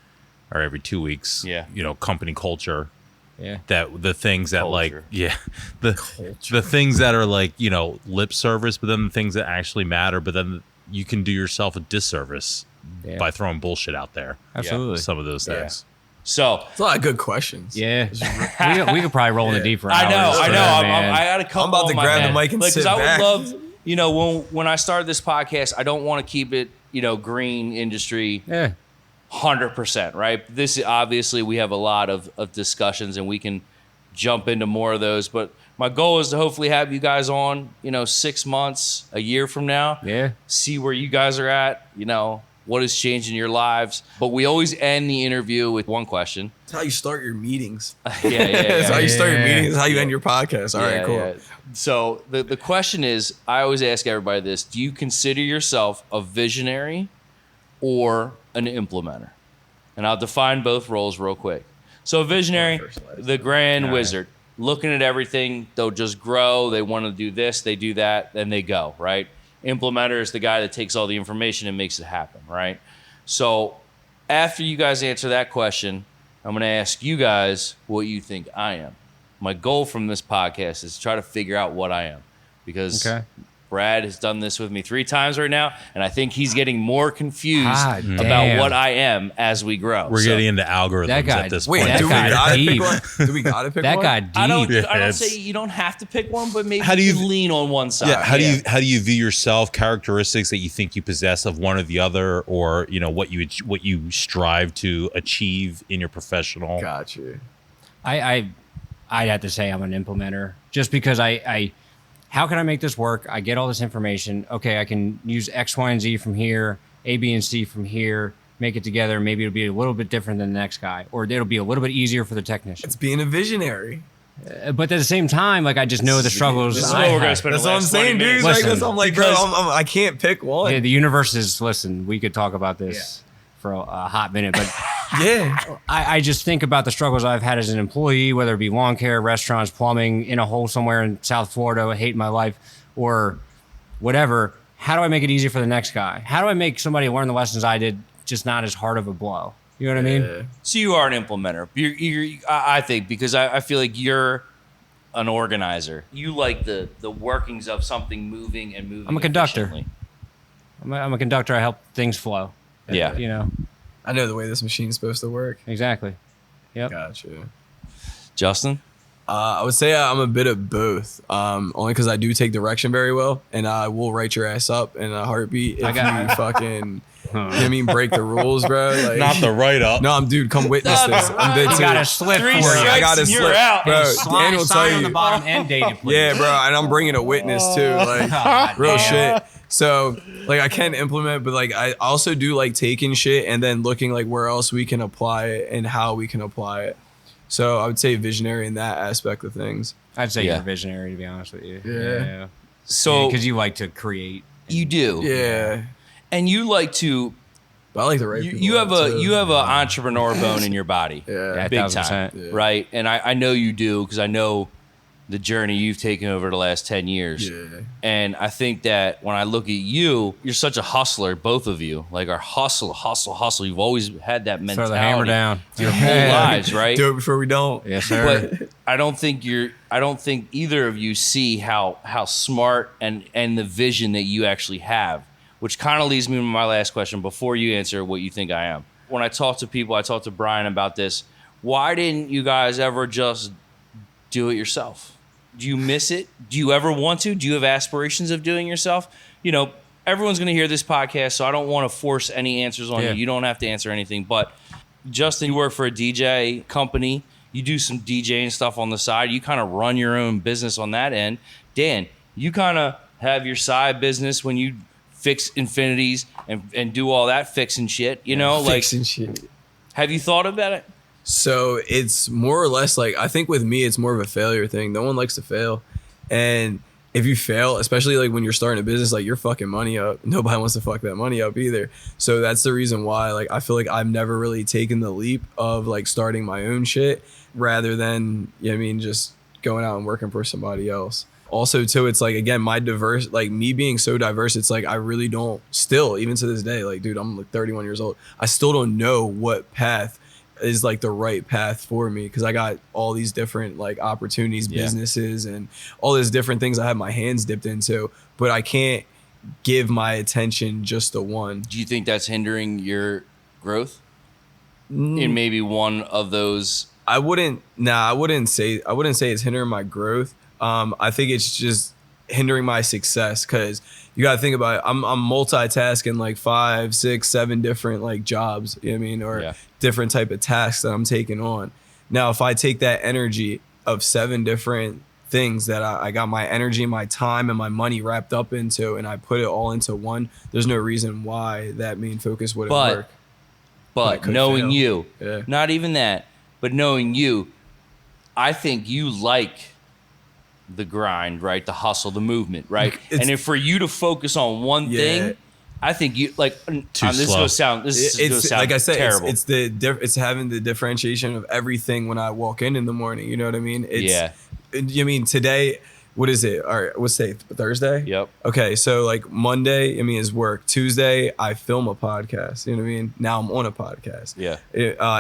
A: or every 2 weeks, you know, company culture. That the things that culture. The things that are like, you know, lip service, but then the things that actually matter, but then you can do yourself a disservice by throwing bullshit out there.
C: Absolutely.
A: Some of those things.
B: So
D: it's a lot of good questions.
C: Yeah. we could probably roll in the deep for
B: I know.
C: I
B: got a couple.
D: I'm about to grab the mic and sit back.
B: I would love, you know, when I started this podcast, I don't want to keep it, you know, green industry. 100%, right? This obviously we have a lot of discussions, and we can jump into more of those. But my goal is to hopefully have you guys on, you know, 6 months, a year from now. See where you guys are at, you know, what has changed in your lives. But we always end the interview with one question.
D: That's how you start your meetings.
B: That's
D: how you start your meetings. That's how you end your podcast. All right, cool.
B: Yeah. So the question is, I always ask everybody this: do you consider yourself a visionary or an implementer? And I'll define both roles real quick. So a visionary, the grand wizard, looking at everything, they'll just grow, they want to do this, they do that, then they go, right? Implementer is the guy that takes all the information and makes it happen, right? So after you guys answer that question, I'm going to ask you guys what you think I am. My goal from this podcast is to try to figure out what I am, because Brad has done this with me 3 times right now, and I think he's getting more confused about what I am as we grow.
A: We're getting into algorithms at this point.
D: Wait, do we gotta pick one? Do we gotta pick
C: that
D: one?
C: got deep.
B: I don't say you don't have to pick one, but maybe you can lean on one side.
A: How do you view yourself? Characteristics that you think you possess of one or the other, or you know what you strive to achieve in your professional.
D: Gotcha.
C: I'd have to say I'm an implementer, just because I how can I make this work? I get all this information. Okay, I can use X, Y, and Z from here, A, B, and C from here, make it together. Maybe it'll be a little bit different than the next guy, or it'll be a little bit easier for the technician.
D: It's being a visionary.
C: But at the same time, like, I just know the struggles.
B: This is what we're going to spend
D: That's
B: the
D: what I'm
B: last
D: saying,
B: 20 minutes.
D: dude.
C: Listen,
D: like, I'm like, bro, I can't pick one.
C: Yeah, the universe is, listen, we could talk about this for a hot minute, but I just think about the struggles I've had as an employee, whether it be lawn care, restaurants, plumbing, in a hole somewhere in South Florida, I hate my life, or whatever. How do I make it easier for the next guy? How do I make somebody learn the lessons I did, just not as hard of a blow? You know what I mean?
B: So you are an implementer. I think, because I feel like you're an organizer. You like the workings of something moving and moving.
C: I'm a conductor.
B: efficiently.
C: I'm a conductor. I help things flow.
B: Yeah.
C: You know,
D: I know the way this machine is supposed to work.
C: exactly. Yep.
D: Gotcha.
B: Justin?
D: I would say I'm a bit of both. Only because I do take direction very well, and I will write your ass up in a heartbeat if you fucking, you know what I mean, break the rules, bro. Like,
A: Not the write up.
D: no, dude, come witness this. I'm dead
C: You
D: too.
C: got a slip for
B: Three
C: you.
B: strikes
D: I got a
B: and you're
D: slip,
B: out.
D: bro.
C: Slide,
D: Dan will
C: sign
D: tell
C: on the
D: you.
C: bottom and date it, please.
D: Yeah, bro, and I'm bringing a witness too, like
C: God
D: real
C: damn.
D: shit. So like I can implement, but like I also do like taking shit and then looking like where else we can apply it and how we can apply it. So I would say visionary in that aspect of things.
C: I'd say
B: Yeah.
C: you're visionary, to be honest with you.
D: Yeah.
B: So
C: because you like to create.
B: you do.
D: Yeah,
B: And you like to
D: but I like the right.
B: you have a entrepreneur bone in your body.
D: Yeah.
B: Big
C: 1000%.
B: time.
D: Yeah.
B: Right? And I know you do, because I know the journey you've taken over the last 10 years.
D: Yeah.
B: And I think that when I look at you, you're such a hustler, both of you. Like, are hustle. You've always had that mentality.
C: Throw the hammer down.
B: Your whole lives, right?
D: Do it before we don't.
C: Yes, sir.
B: But I don't think either of you see how smart and the vision that you actually have, which kind of leads me to my last question before you answer what you think I am. When I talk to people, I talk to Brian about this. Why didn't you guys ever just do it yourself? Do you miss it? Do you ever want to? Do you have aspirations of doing it yourself? You know, everyone's going to hear this podcast, so I don't want to force any answers on you. You don't have to answer anything. But Justin, you work for a DJ company. You do some DJing stuff on the side. You kind of run your own business on that end. Dan, you kind of have your side business when you fix Infinities and do all that fixing shit. You know,
D: Fixing shit.
B: have you thought about it?
D: So it's more or less like, I think with me, it's more of a failure thing. No one likes to fail. And if you fail, especially like when you're starting a business, like you're fucking money up. Nobody wants to fuck that money up either. So that's the reason why, like, I feel like I've never really taken the leap of like starting my own shit rather than, you know what I mean, just going out and working for somebody else. Also too, it's like, again, me being so diverse, it's like I really don't still, even to this day, like, dude, I'm like 31 years old. I still don't know what path is like the right path for me, because I got all these different like opportunities, businesses, and all these different things I have my hands dipped into, but I can't give my attention just to one.
B: Do you think that's hindering your growth in maybe one of those?
D: I wouldn't say it's hindering my growth. I think it's just hindering my success, because you got to think about it. I'm multitasking like 5, 6, 7 different like jobs, you know what I mean, or different type of tasks that I'm taking on. Now, if I take that energy of 7 different things that I got my energy, my time, and my money wrapped up into, and I put it all into one, there's no reason why that main focus wouldn't work.
B: But knowing you,
D: Yeah.
B: not even that, but knowing you, I think you like the grind, right? The hustle, the movement, right? And if for you to focus on one thing, I think you like. This is gonna sound
D: like I said,
B: terrible.
D: it's having the differentiation of everything when I walk in the morning. You know what I mean? You mean today? What is it? All right, what's today? Thursday?
B: Yep.
D: Okay, so like Monday, I mean, is work. Tuesday, I film a podcast. You know what I mean? Now I'm on a podcast.
B: Yeah.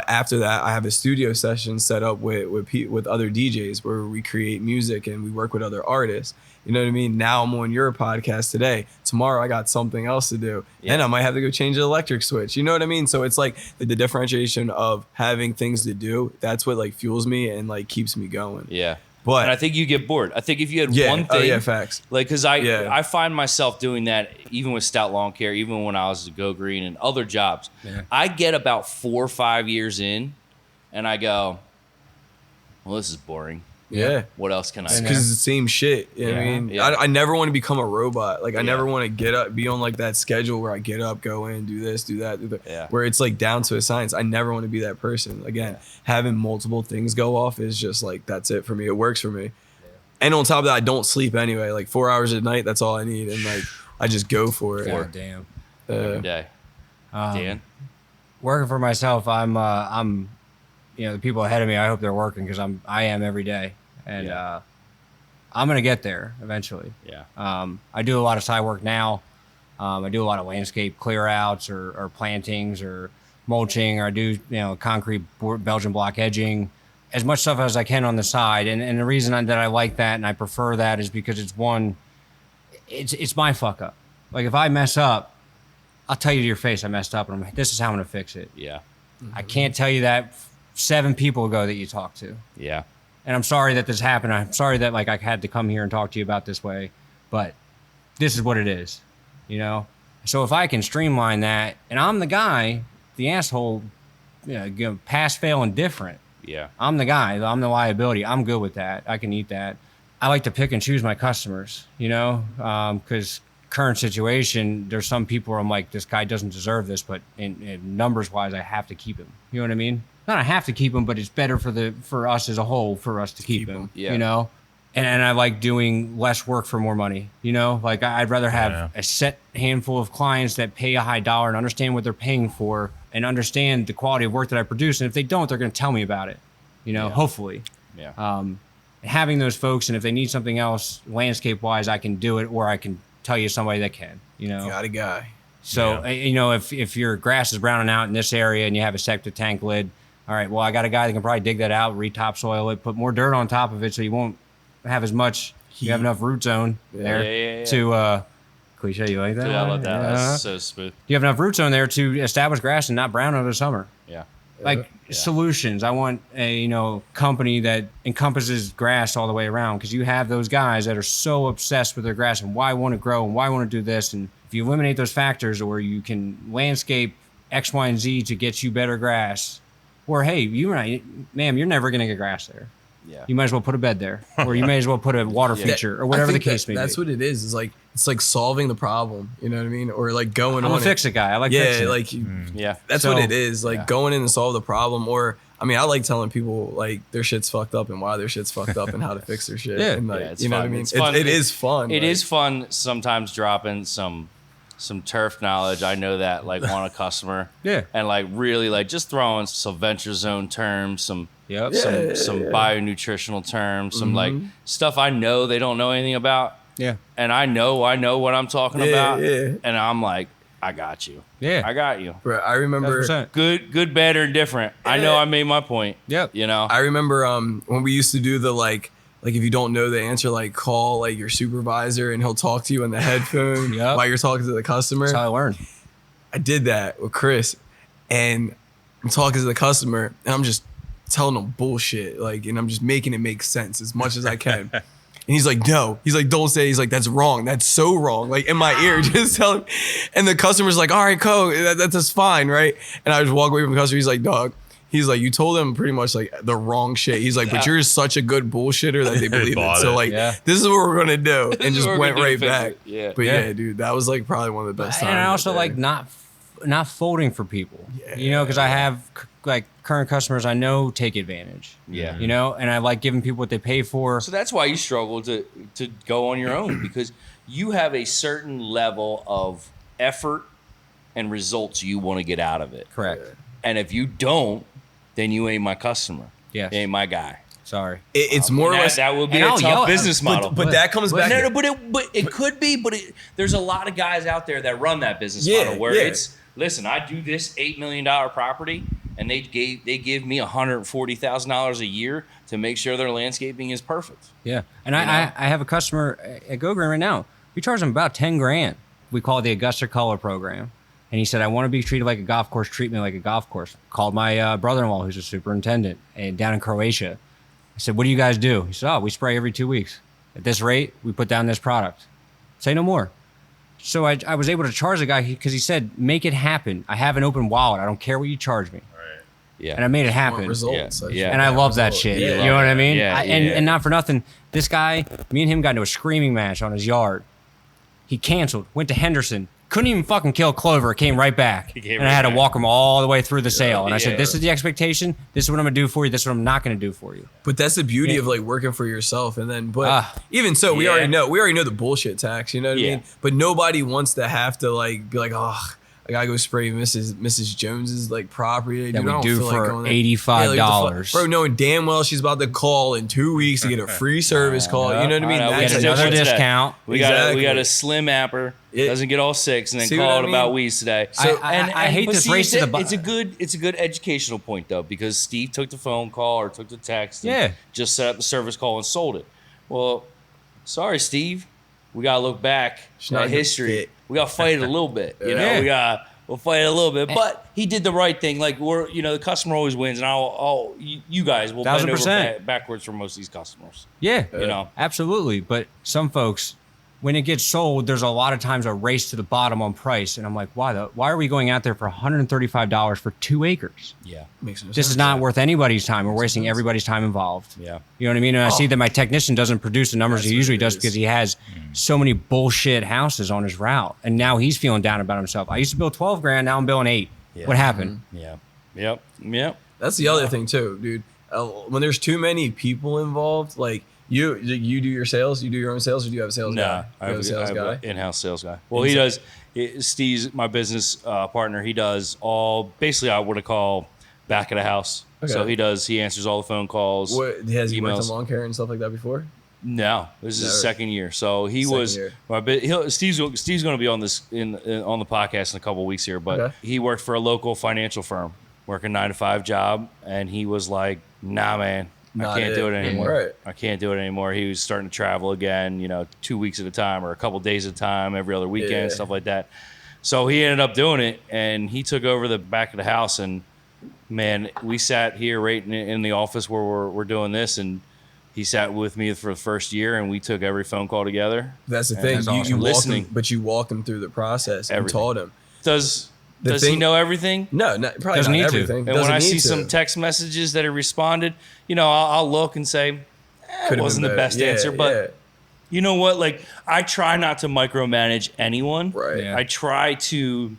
D: After that, I have a studio session set up with other DJs where we create music and we work with other artists. You know what I mean? Now I'm on your podcast today. Tomorrow I got something else to do. And I might have to go change the electric switch. You know what I mean? So it's like the differentiation of having things to do. That's what like fuels me and like keeps me going.
B: Yeah.
D: But
B: and I think you get bored. I think if you had one
D: oh
B: thing,
D: yeah, facts.
B: like, because I find myself doing that even with Stout Lawn Care, even when I was at Go Green and other jobs.
C: Yeah.
B: I get about 4 or 5 years in, and I go, well, this is boring.
D: Yeah.
B: What else can I do?
D: Because it's the same shit. You know what I mean?
B: Yeah.
D: I never want to become a robot. Like, I never want to get up, be on like that schedule where I get up, go in, do this, do that,
B: Yeah.
D: where it's like down to a science. I never want to be that person. Again, having multiple things go off is just like, that's it for me. It works for me. And on top of that, I don't sleep anyway. Like 4 hours a night, that's all I need. And like, I just go for it.
C: God damn.
B: Every day. Dan?
C: Working for myself, I'm the people ahead of me, I hope they're working, because I am every day. And I'm gonna get there eventually.
B: Yeah.
C: I do a lot of side work now. I do a lot of landscape clear outs or plantings or mulching, or I do, concrete Belgian block edging, as much stuff as I can on the side. And the reason that I like that and I prefer that is because it's my fuck up. Like if I mess up, I'll tell you to your face I messed up, and I'm like, this is how I'm gonna fix it.
B: Yeah.
C: I can't tell you that 7 people ago that you talked to.
B: Yeah.
C: And I'm sorry that this happened. I'm sorry that I had to come here and talk to you about this way, but this is what it is, So if I can streamline that, and I'm the guy, the asshole, pass, fail, and different.
B: Yeah.
C: I'm the guy. I'm the liability. I'm good with that. I can eat that. I like to pick and choose my customers, because current situation, there's some people where I'm like, this guy doesn't deserve this, but in numbers wise, I have to keep him. You know what I mean? Not I have to keep him, but it's better for us as a whole for us to keep him.
B: Yeah.
C: And I like doing less work for more money. Like I'd rather have a set handful of clients that pay a high dollar and understand what they're paying for and understand the quality of work that I produce. And if they don't, they're going to tell me about it. Hopefully.
B: Yeah.
C: Having those folks, and if they need something else landscape wise, I can do it, or I can tell you somebody that can.
D: Got a guy.
C: So if your grass is browning out in this area and you have a septic tank lid, all right, well, I got a guy that can probably dig that out, re-topsoil it, put more dirt on top of it so you won't have as much. You have enough root zone there to cliche. You like that?
B: Yeah, I love that. That's so smooth.
C: You have enough root zone there to establish grass and not brown over the summer.
B: Yeah.
C: Solutions. I want a company that encompasses grass all the way around, because you have those guys that are so obsessed with their grass and why I want to grow and why I want to do this. And if you eliminate those factors, or you can landscape X, Y, and Z to get you better grass, or hey, ma'am, you're never going to get grass there.
B: Yeah.
C: You might as well put a bed there, or you may as well put a water feature, or whatever the case may be.
D: That's what it is. Is like it's like solving the problem. You know what I mean? Or like going.
C: I'm a fix it guy. I like fixing it.
D: That's what it is. Like going in and solve the problem. Or I like telling people like their shit's fucked up and why their shit's fucked up and how to fix their shit.
C: Yeah.
D: And like,
B: it's
D: you know
B: fun.
D: what I mean?
B: It's fun.
D: It is fun.
B: It is fun sometimes dropping some turf knowledge. I know that like on a customer.
C: Yeah.
B: And like really like just throwing some venture zone terms, some
C: some
B: bionutritional terms, some like stuff I know they don't know anything about.
C: Yeah.
B: And I know what I'm talking about.
D: Yeah.
B: And I'm like, I got you.
C: Yeah.
B: I got you.
D: Bro, I remember
C: 100%.
B: Good, bad, or indifferent. I know I made my point.
C: Yep.
D: I remember when we used to do the like if you don't know the answer, like call like your supervisor and he'll talk to you on the headphone while you're talking to the customer.
C: That's how I learned.
D: I did that with Chris, and I'm talking to the customer and I'm just telling him bullshit, and I'm just making it make sense as much as I can. And he's like, no. He's like, don't say. He's like, that's wrong. That's so wrong. Like in my ear, just tell him. And the customer's like, all right, that's fine, right? And I just walk away from the customer. He's like, dog. He's like, you told them pretty much like the wrong shit. He's like, but you're such a good bullshitter that they believe it. So like, this is what we're gonna do, and just went right back.
B: Yeah.
D: But yeah, dude, that was like probably one of the best times.
C: And I also like not folding for people. Because I have like current customers I know take advantage.
B: Yeah.
C: And I like giving people what they pay for.
B: So that's why you struggle to go on your own, because you have a certain level of effort and results you want to get out of it.
C: Correct.
B: And if you don't, then you ain't my customer.
C: Yes.
B: You ain't my guy.
C: Sorry.
D: It's more or less
B: that would be
C: and
B: a
C: I'll yell
B: tough
C: at
B: business
C: them,
B: model.
D: but that comes back.
B: No, but it could be. But there's a lot of guys out there that run that business model where it's, listen, I do this $8 million property, and they give me $140,000 a year to make sure their landscaping is perfect.
C: Yeah. And I have a customer at Go Green right now. We charge them about $10,000. We call it the Augusta Color Program. And he said, I want to be treated like a golf course. Treat me like a golf course. Called my brother-in-law, who's a superintendent, and down in Croatia. I said, what do you guys do? He said, we spray every 2 weeks. At this rate, we put down this product. Say no more. So I was able to charge the guy because he said, make it happen. I have an open wallet. I don't care what you charge me.
B: Right. Yeah.
C: And I made it happen.
D: Results.
B: Yeah.
C: And I love that shit.
B: Yeah.
C: You know what I mean?
B: Yeah.
C: And not for nothing, this guy, me and him got into a screaming match on his yard. He canceled, went to Henderson. Couldn't even fucking kill Clover. Came right back. And I had to walk him all the way through the sale. And I said, this is the expectation. This is what I'm going to do for you. This is what I'm not going to do for you.
D: But that's the beauty of like working for yourself. And then, even so, we already know the bullshit tax, you know what I mean? But nobody wants to have to like be like, oh, I gotta go spray Mrs. Jones's like property.
C: That
D: Dude, I
C: we
D: don't
C: do
D: feel like
C: for
D: going there.
C: $85.
D: Bro, knowing damn well she's about to call in 2 weeks to get a free service call. You know what I mean?
B: I know.
C: Get
D: That's
C: another
B: Today.
C: discount.
B: We got
D: Exactly.
B: a slim apper.
D: Yeah.
B: Doesn't get all 6 and then
D: See what
B: call
D: I
B: it
D: mean?
B: about weeds today.
C: So I hate
B: but
C: this
B: see,
C: race to the
B: it's a good educational point though, because Steve took the phone call or took the text and just set up the service call and sold it. Well, sorry, Steve. We gotta look back
D: not
B: at history.
D: fit.
B: We gotta fight it a little bit. You
C: Yeah.
B: know, we'll fight it a little bit. But he did the right thing. Like the customer always wins, and you guys will bend over
C: 1000%.
B: backwards for most of these customers.
C: Yeah,
B: You know.
C: absolutely. But some folks, when it gets sold, there's a lot of times a race to the bottom on price, and I'm like, why are we going out there for $135 for 2 acres?
B: Yeah.
D: Makes no
C: This
D: sense.
C: is not worth anybody's time. We're wasting everybody's time involved.
B: Yeah.
C: You know what I mean? And I see that my technician doesn't produce the numbers
D: That's
C: he
D: what
C: usually
D: it
C: does
D: is.
C: because he has so many bullshit houses on his route, and now he's feeling down about himself. I used to bill 12 grand, now I'm billing 8.
B: Yeah.
C: What happened?
B: Yeah. Yep.
D: That's the other thing too, dude. When there's too many people involved, like you do your sales, you do your own sales, or do you have a sales guy?
B: No,
D: You have a sales guy.
B: an in-house sales guy. Well, he does. Steve's my business partner. He does all basically I would call back of the house.
D: Okay.
B: So he answers all the phone calls.
D: What has he worked
B: emails.
D: in lawn care and stuff like that before?
B: No, this is his
D: Never.
B: second year. So he
D: Second
B: was.
D: year.
B: Steve's going to be on this on the podcast in a couple of weeks here. But
D: Okay.
B: he worked for a local financial firm, working 9-to-5 job, and he was like, "Nah, man,
D: Not
B: I can't
D: it.
B: do it anymore.
D: Right.
B: I can't do it anymore." He was starting to travel again, 2 weeks at a time or a couple days at a time, every other weekend,
D: Yeah.
B: stuff like that. So he ended up doing it, and he took over the back of the house. And man, we sat here right in the office where we're doing this, and he sat with me for the first year, and we took every phone call together.
D: That's the
B: And
D: thing.
B: that's
D: You
B: awesome.
D: walked
B: Listening.
D: him, but you walked him through the process and
B: Everything.
D: taught him.
B: Does he
D: thing-
B: know everything?
D: No, probably
C: Doesn't
D: not
C: need to.
D: everything.
B: And when
D: Doesn't
B: I
D: need
B: see
D: to.
B: some text messages that he responded, I'll look and say,
D: Could've
B: it wasn't
D: been
B: the
D: better.
B: best
D: Yeah,
B: answer, but
D: yeah.
B: you know what? Like, I try not to micromanage anyone.
D: Right.
C: Yeah.
B: I try to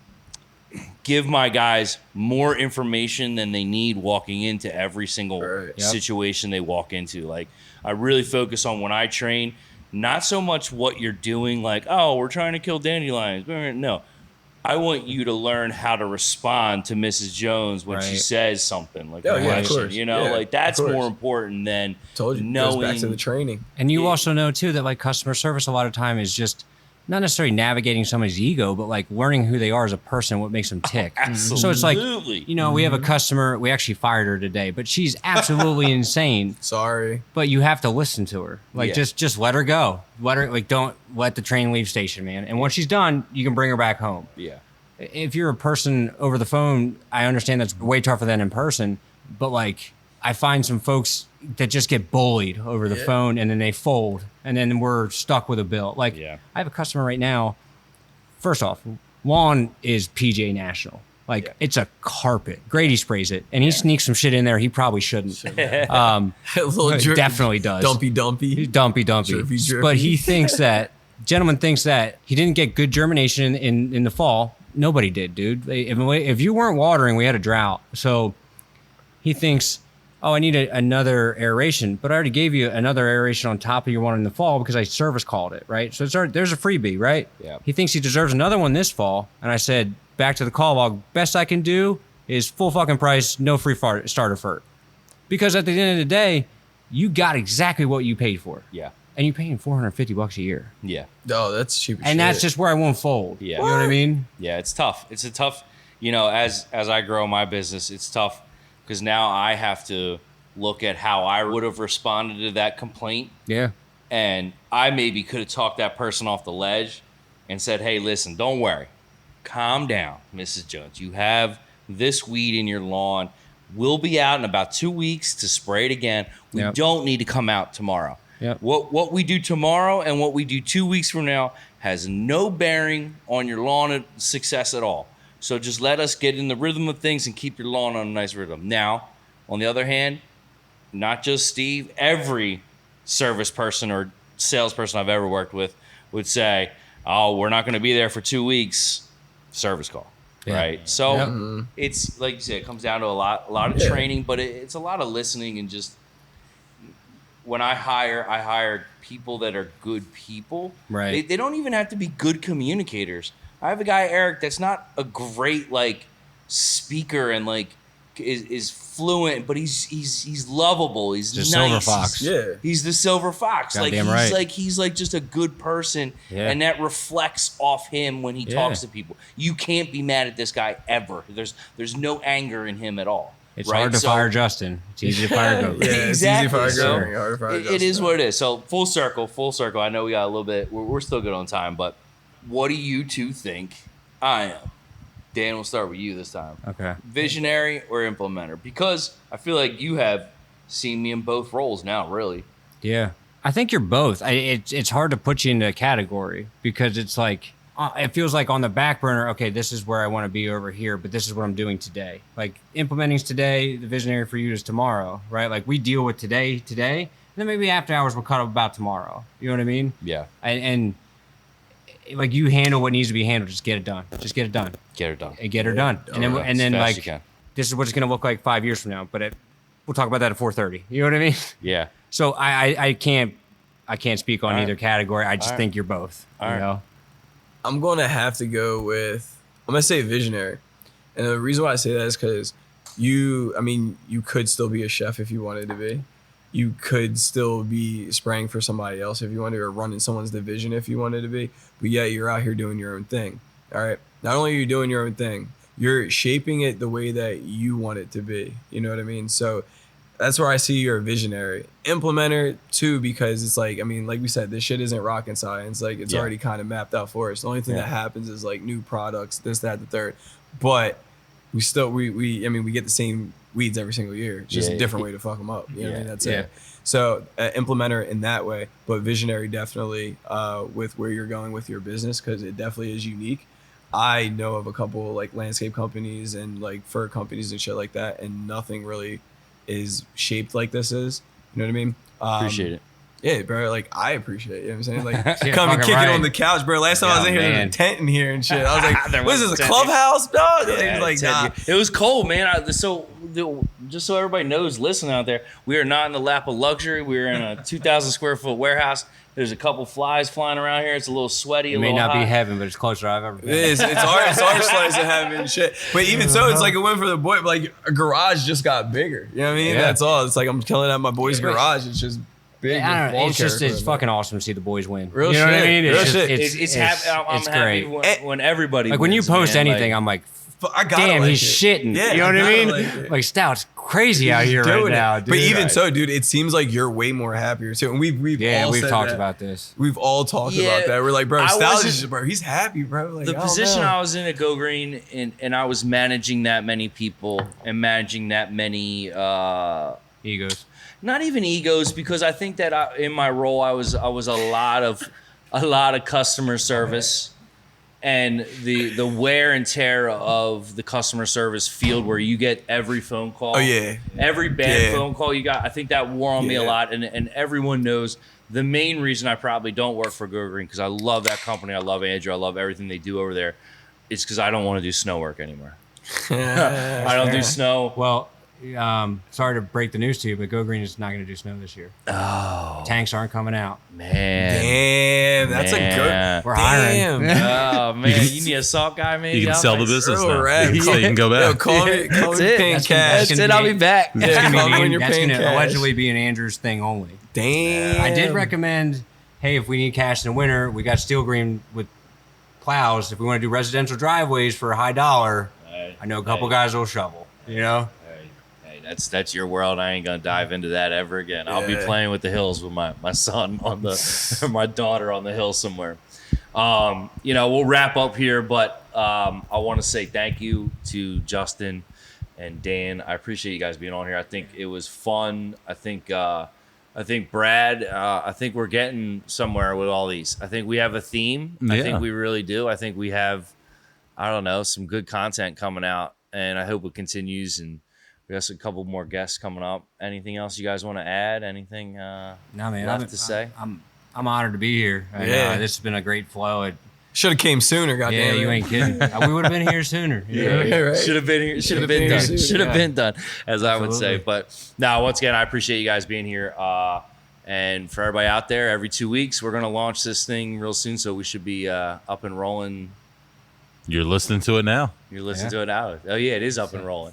B: give my guys more information than they need walking into every single
D: Right. Yep.
B: situation they walk into. Like, I really focus on when I train, not so much what you're doing, like, oh, we're trying to kill dandelions. No. I want you to learn how to respond to Mrs. Jones when she
C: Right.
B: says something like
D: Oh,
B: a
D: yeah, of
B: question,
D: course. Yeah,
B: like that's
D: of course.
B: more important than
D: Told you.
B: knowing.
D: Goes back to the training.
C: And you also know too that like customer service a lot of time is just not necessarily navigating somebody's ego, but like learning who they are as a person, what makes them tick.
B: Absolutely.
C: So it's like, we have a customer, we actually fired her today, but she's absolutely insane.
D: Sorry.
C: But you have to listen to her. Like
B: Yeah.
C: just let her go. Let her don't let the train leave station, man. And once she's done, you can bring her back home.
B: Yeah.
C: If you're a person over the phone, I understand that's way tougher than in person, but like I find some folks that just get bullied over the phone and then they fold and then we're stuck with a bill. Like
B: Yeah.
C: I have a customer right now. First off, lawn is PJ National. Like it's a carpet. Grady sprays it and he sneaks some shit in there he probably shouldn't.
D: A little
C: It definitely does.
D: Dumpy.
C: Dumpy.
D: Drippy.
C: But he thinks that gentleman thinks that he didn't get good germination in the fall. Nobody did, dude. If you weren't watering, we had a drought. So he thinks, oh, I need another aeration, but I already gave you another aeration on top of your one in the fall because I service called it, right? So there's a freebie, right?
B: Yeah.
C: He thinks he deserves another one this fall, and I said back to the call log, best I can do is full fucking price, no free starter fert, because at the end of the day, you got exactly what you paid for.
B: Yeah.
C: And you're paying $450 a year.
B: Yeah.
D: Oh, that's cheap as
C: And
D: shit.
C: that's just where I won't fold.
B: Yeah.
C: You know what I mean?
B: Yeah, it's tough. It's a tough, as I grow my business, it's tough because now I have to look at how I would have responded to that complaint.
C: Yeah.
B: And I maybe could have talked that person off the ledge and said, hey, listen, don't worry. Calm down, Mrs. Jones. You have this weed in your lawn. We'll be out in about 2 weeks to spray it again. We
C: Yep.
B: don't need to come out tomorrow.
C: Yep.
B: What we do tomorrow and what we do 2 weeks from now has no bearing on your lawn success at all. So just let us get in the rhythm of things and keep your lawn on a nice rhythm. Now, on the other hand, not just Steve, every service person or salesperson I've ever worked with would say, oh, we're not going to be there for 2 weeks, service call.
C: Yeah.
B: Right. So
C: Yep.
B: it's like you said, it comes down to a lot of training, but it's a lot of listening and just when I hire people that are good people.
C: Right.
B: They don't even have to be good communicators. I have a guy, Eric, that's not a great like speaker and like is fluent, but he's lovable. He's
C: Just
B: nice.
C: silver fox.
D: Yeah.
B: He's the silver fox.
C: Goddamn
B: Like
C: right.
B: he's like just a good person,
C: Yeah.
B: and that reflects off him when he talks to people. You can't be mad at this guy ever. There's no anger in him at all.
C: It's
B: right?
C: hard to
B: So-
C: fire Justin. It's easy to fire Goat.
D: Yeah, it's
B: Exactly.
D: easy for our
B: So,
D: girl. Hard for our
B: it is
D: Justin.
B: what it is. So full circle. I know we got a little bit. We're still good on time, but what do you two think I am? Dan, we'll start with you this time.
C: Okay.
B: Visionary or implementer? Because I feel like you have seen me in both roles now, really.
C: Yeah. I think you're both. It's hard to put you into a category because it's like, it feels like on the back burner, okay, this is where I want to be over here, but this is what I'm doing today. Like implementing's today, the visionary for you is tomorrow, right? Like we deal with today, and then maybe after hours we'll cut up about tomorrow. You know what I mean?
B: Yeah.
C: And like you handle what needs to be handled. Just get it done. Just get it done.
B: Get her done.
C: And get her done. And then
B: As fast as
C: like
B: you can.
C: this is what it's gonna look like 5 years from now. But we'll talk about that at 4:30. You know what I mean?
B: Yeah.
C: So I can't speak on
B: All right.
C: either category. I just
B: All right.
C: think you're both.
B: All
C: you
B: right.
C: know?
D: I'm going to have to go with, I'm going to say visionary. And the reason why I say that is because you could still be a chef if you wanted to be. You could still be spraying for somebody else if you wanted, or running someone's division if you wanted to be. But yeah, you're out here doing your own thing. All right. Not only are you doing your own thing, you're shaping it the way that you want it to be. You know what I mean? So that's where I see you're a visionary. Implementer too, because it's like, I mean, like we said, this shit isn't rocket science. Like it's
B: Yeah.
D: already kind of mapped out for us. The only thing
B: Yeah.
D: that happens is like new products, this, that, the third. But we still, we get the same weeds every single year. It's just
B: Yeah.
D: a different way to fuck them up. You know what I mean? That's
C: Yeah.
D: it. So implementer in that way, but visionary definitely with where you're going with your business, because it definitely is unique. I know of a couple like landscape companies and like fur companies and shit like that, and nothing really is shaped like this is. You know what I mean?
B: Appreciate it.
D: Yeah, bro. Like I appreciate it. You know what I'm saying? Like
C: Yeah,
D: come and
C: fucking
D: kick
C: right.
D: it on the couch, bro. Last time I was
C: Yeah,
D: in here, there
C: man.
D: was a tent in here and shit. I was like,
B: There
D: what is
B: was
D: this,
B: a
D: a
B: tent.
D: clubhouse, dog?
B: Yeah,
D: It was like, nah.
B: It was cold, man. Just so everybody knows, listening out there, we are not in the lap of luxury. We're in a 2,000 square foot warehouse. There's a couple flies flying around here. It's a little sweaty.
C: It
B: a
C: may
B: little
C: not
B: hot.
C: be heaven, but it's closer I've ever
D: It
C: been.
D: is. It's our slice of heaven and shit. But even so, it's like a win for the boy. Like a garage just got bigger. You know what I mean?
C: Yeah.
D: That's all. It's like I'm killing at my boy's garage. It's just big.
C: I don't know.
D: lawn
C: It's
D: care
C: just it's
D: equipment.
C: fucking awesome to see the boys win.
D: Real
C: you know what I
D: shit.
C: mean?
D: Real
C: It's
D: shit.
B: It's happy. I'm
C: it's
B: happy
C: great.
B: when everybody
C: Like when you
B: wins,
C: post
B: man.
C: anything,
B: Like,
C: I'm like,
D: I gotta
C: damn,
D: like
C: he's
D: it.
C: shitting.
D: Yeah,
C: you know what I
D: gotta
C: mean?
D: like it.
C: Like Stout's crazy out here right
D: Doing it.
C: now, dude.
D: But even
C: Right.
D: so, dude, it seems like you're way more happier too. And we've
C: yeah,
D: all
C: we've
D: said
C: talked
D: that.
C: about this.
D: We've all talked
B: Yeah,
D: about that. We're like, bro,
B: I
D: Stout
B: wasn't-
D: is just, bro, he's happy, bro. Like,
B: the
D: I don't
B: position
D: know.
B: I was in at Go Green, and I was managing that many people and managing that many.
C: Egos.
B: Not even egos, because I think that in my role I was a lot of customer service, and the wear and tear of the customer service field, where you get every phone call,
D: Oh, yeah.
B: every bad
D: Yeah.
B: phone call you got. I think that wore on me a
D: Yeah.
B: lot, and everyone knows the main reason I probably don't work for Go Green, because I love that company, I love Andrew, I love everything they do over there. It's because I don't want to do snow work anymore. I don't do snow.
C: Well, sorry to break the news to you, but Go Green is not going to do snow this year.
B: Oh
C: Tanks aren't coming out.
B: man.
D: Damn, that's a
B: Man.
D: good.
C: We're hiring.
D: Damn.
B: Oh man, you need a salt guy, maybe.
A: You can
B: I'll
A: sell the
B: fix it.
A: business
D: Real
A: now.
D: rad.
A: So you can go
D: Yo,
A: back.
D: call me
B: That's it.
D: paying
C: That's
D: cash.
B: That's it. I'll be back.
D: Yeah,
C: That's
D: call me when
C: going
D: you're
C: to
D: paying cash.
C: allegedly be an Andrews thing only.
D: Damn.
C: I did recommend, hey, if we need cash in the winter, we got Steel Green with plows. If we want to do residential driveways for a high dollar,
B: Hey,
C: I know a couple guys will shovel. You know?
B: hey, that's your world. I ain't gonna dive into that ever again. I'll be
D: Yeah.
B: playing with the hills with my son on the or my daughter on the hill somewhere. We'll wrap up here, but I want to say thank you to Justin and Dan. I appreciate you guys being on here. I think it was fun. I think Brad, I think we're getting somewhere with all these. I think we have a theme. I
A: Yeah.
B: think we really do. I think we have, I don't know, some good content coming out, and I hope it continues. And we got a couple more guests coming up. Anything else you guys want to add? Anything
C: No, man.
B: left to say?
C: I'm honored to be here. And,
D: Yeah.
C: this has been a great flow.
D: Should have came sooner,
C: Yeah,
D: goddamn.
C: you ain't kidding. We would have been here sooner. You know?
D: Yeah, right.
B: Should have been here. Should have been
D: been
B: done.
D: here
B: Should have
C: yeah.
B: been done, as I would say.
C: Absolutely.
B: But now, once again, I appreciate you guys being here. And for everybody out there, every 2 weeks, we're going to launch this thing real soon. So we should be up and rolling.
A: You're listening to it now.
B: You're listening to it now. Oh yeah, it is up and rolling.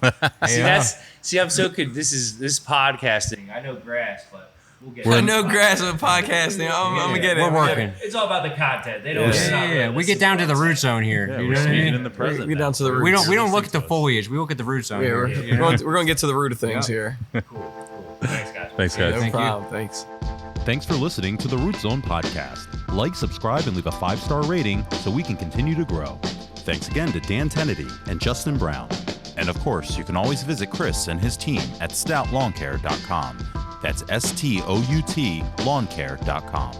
B: See, I'm so good. This podcasting. I know grass, but we'll get.
D: I know grass with podcasting. I'm gonna get it.
C: We're working.
B: It's all about the content. They don't.
C: Yeah. We get down to the root zone here.
A: Yeah,
C: You
A: we're
C: know what I
A: speaking
C: mean?
A: in the present.
D: We get down to the
A: now.
D: roots.
C: We don't look at the foliage. We look at the root zone.
D: Yeah,
C: here,
D: we're,
C: you know?
D: we're going to get to the root of things here.
B: Cool. Thanks, guys.
A: Thanks, guys.
D: No
C: Thank you.
D: problem. Thanks.
A: Thanks for listening to the Root Zone podcast. Like, subscribe, and leave a 5-star rating so we can continue to grow. Thanks again to Dan Tennity and Justin Brown. And of course, you can always visit Chris and his team at stoutlawncare.com. That's STOUT lawncare.com.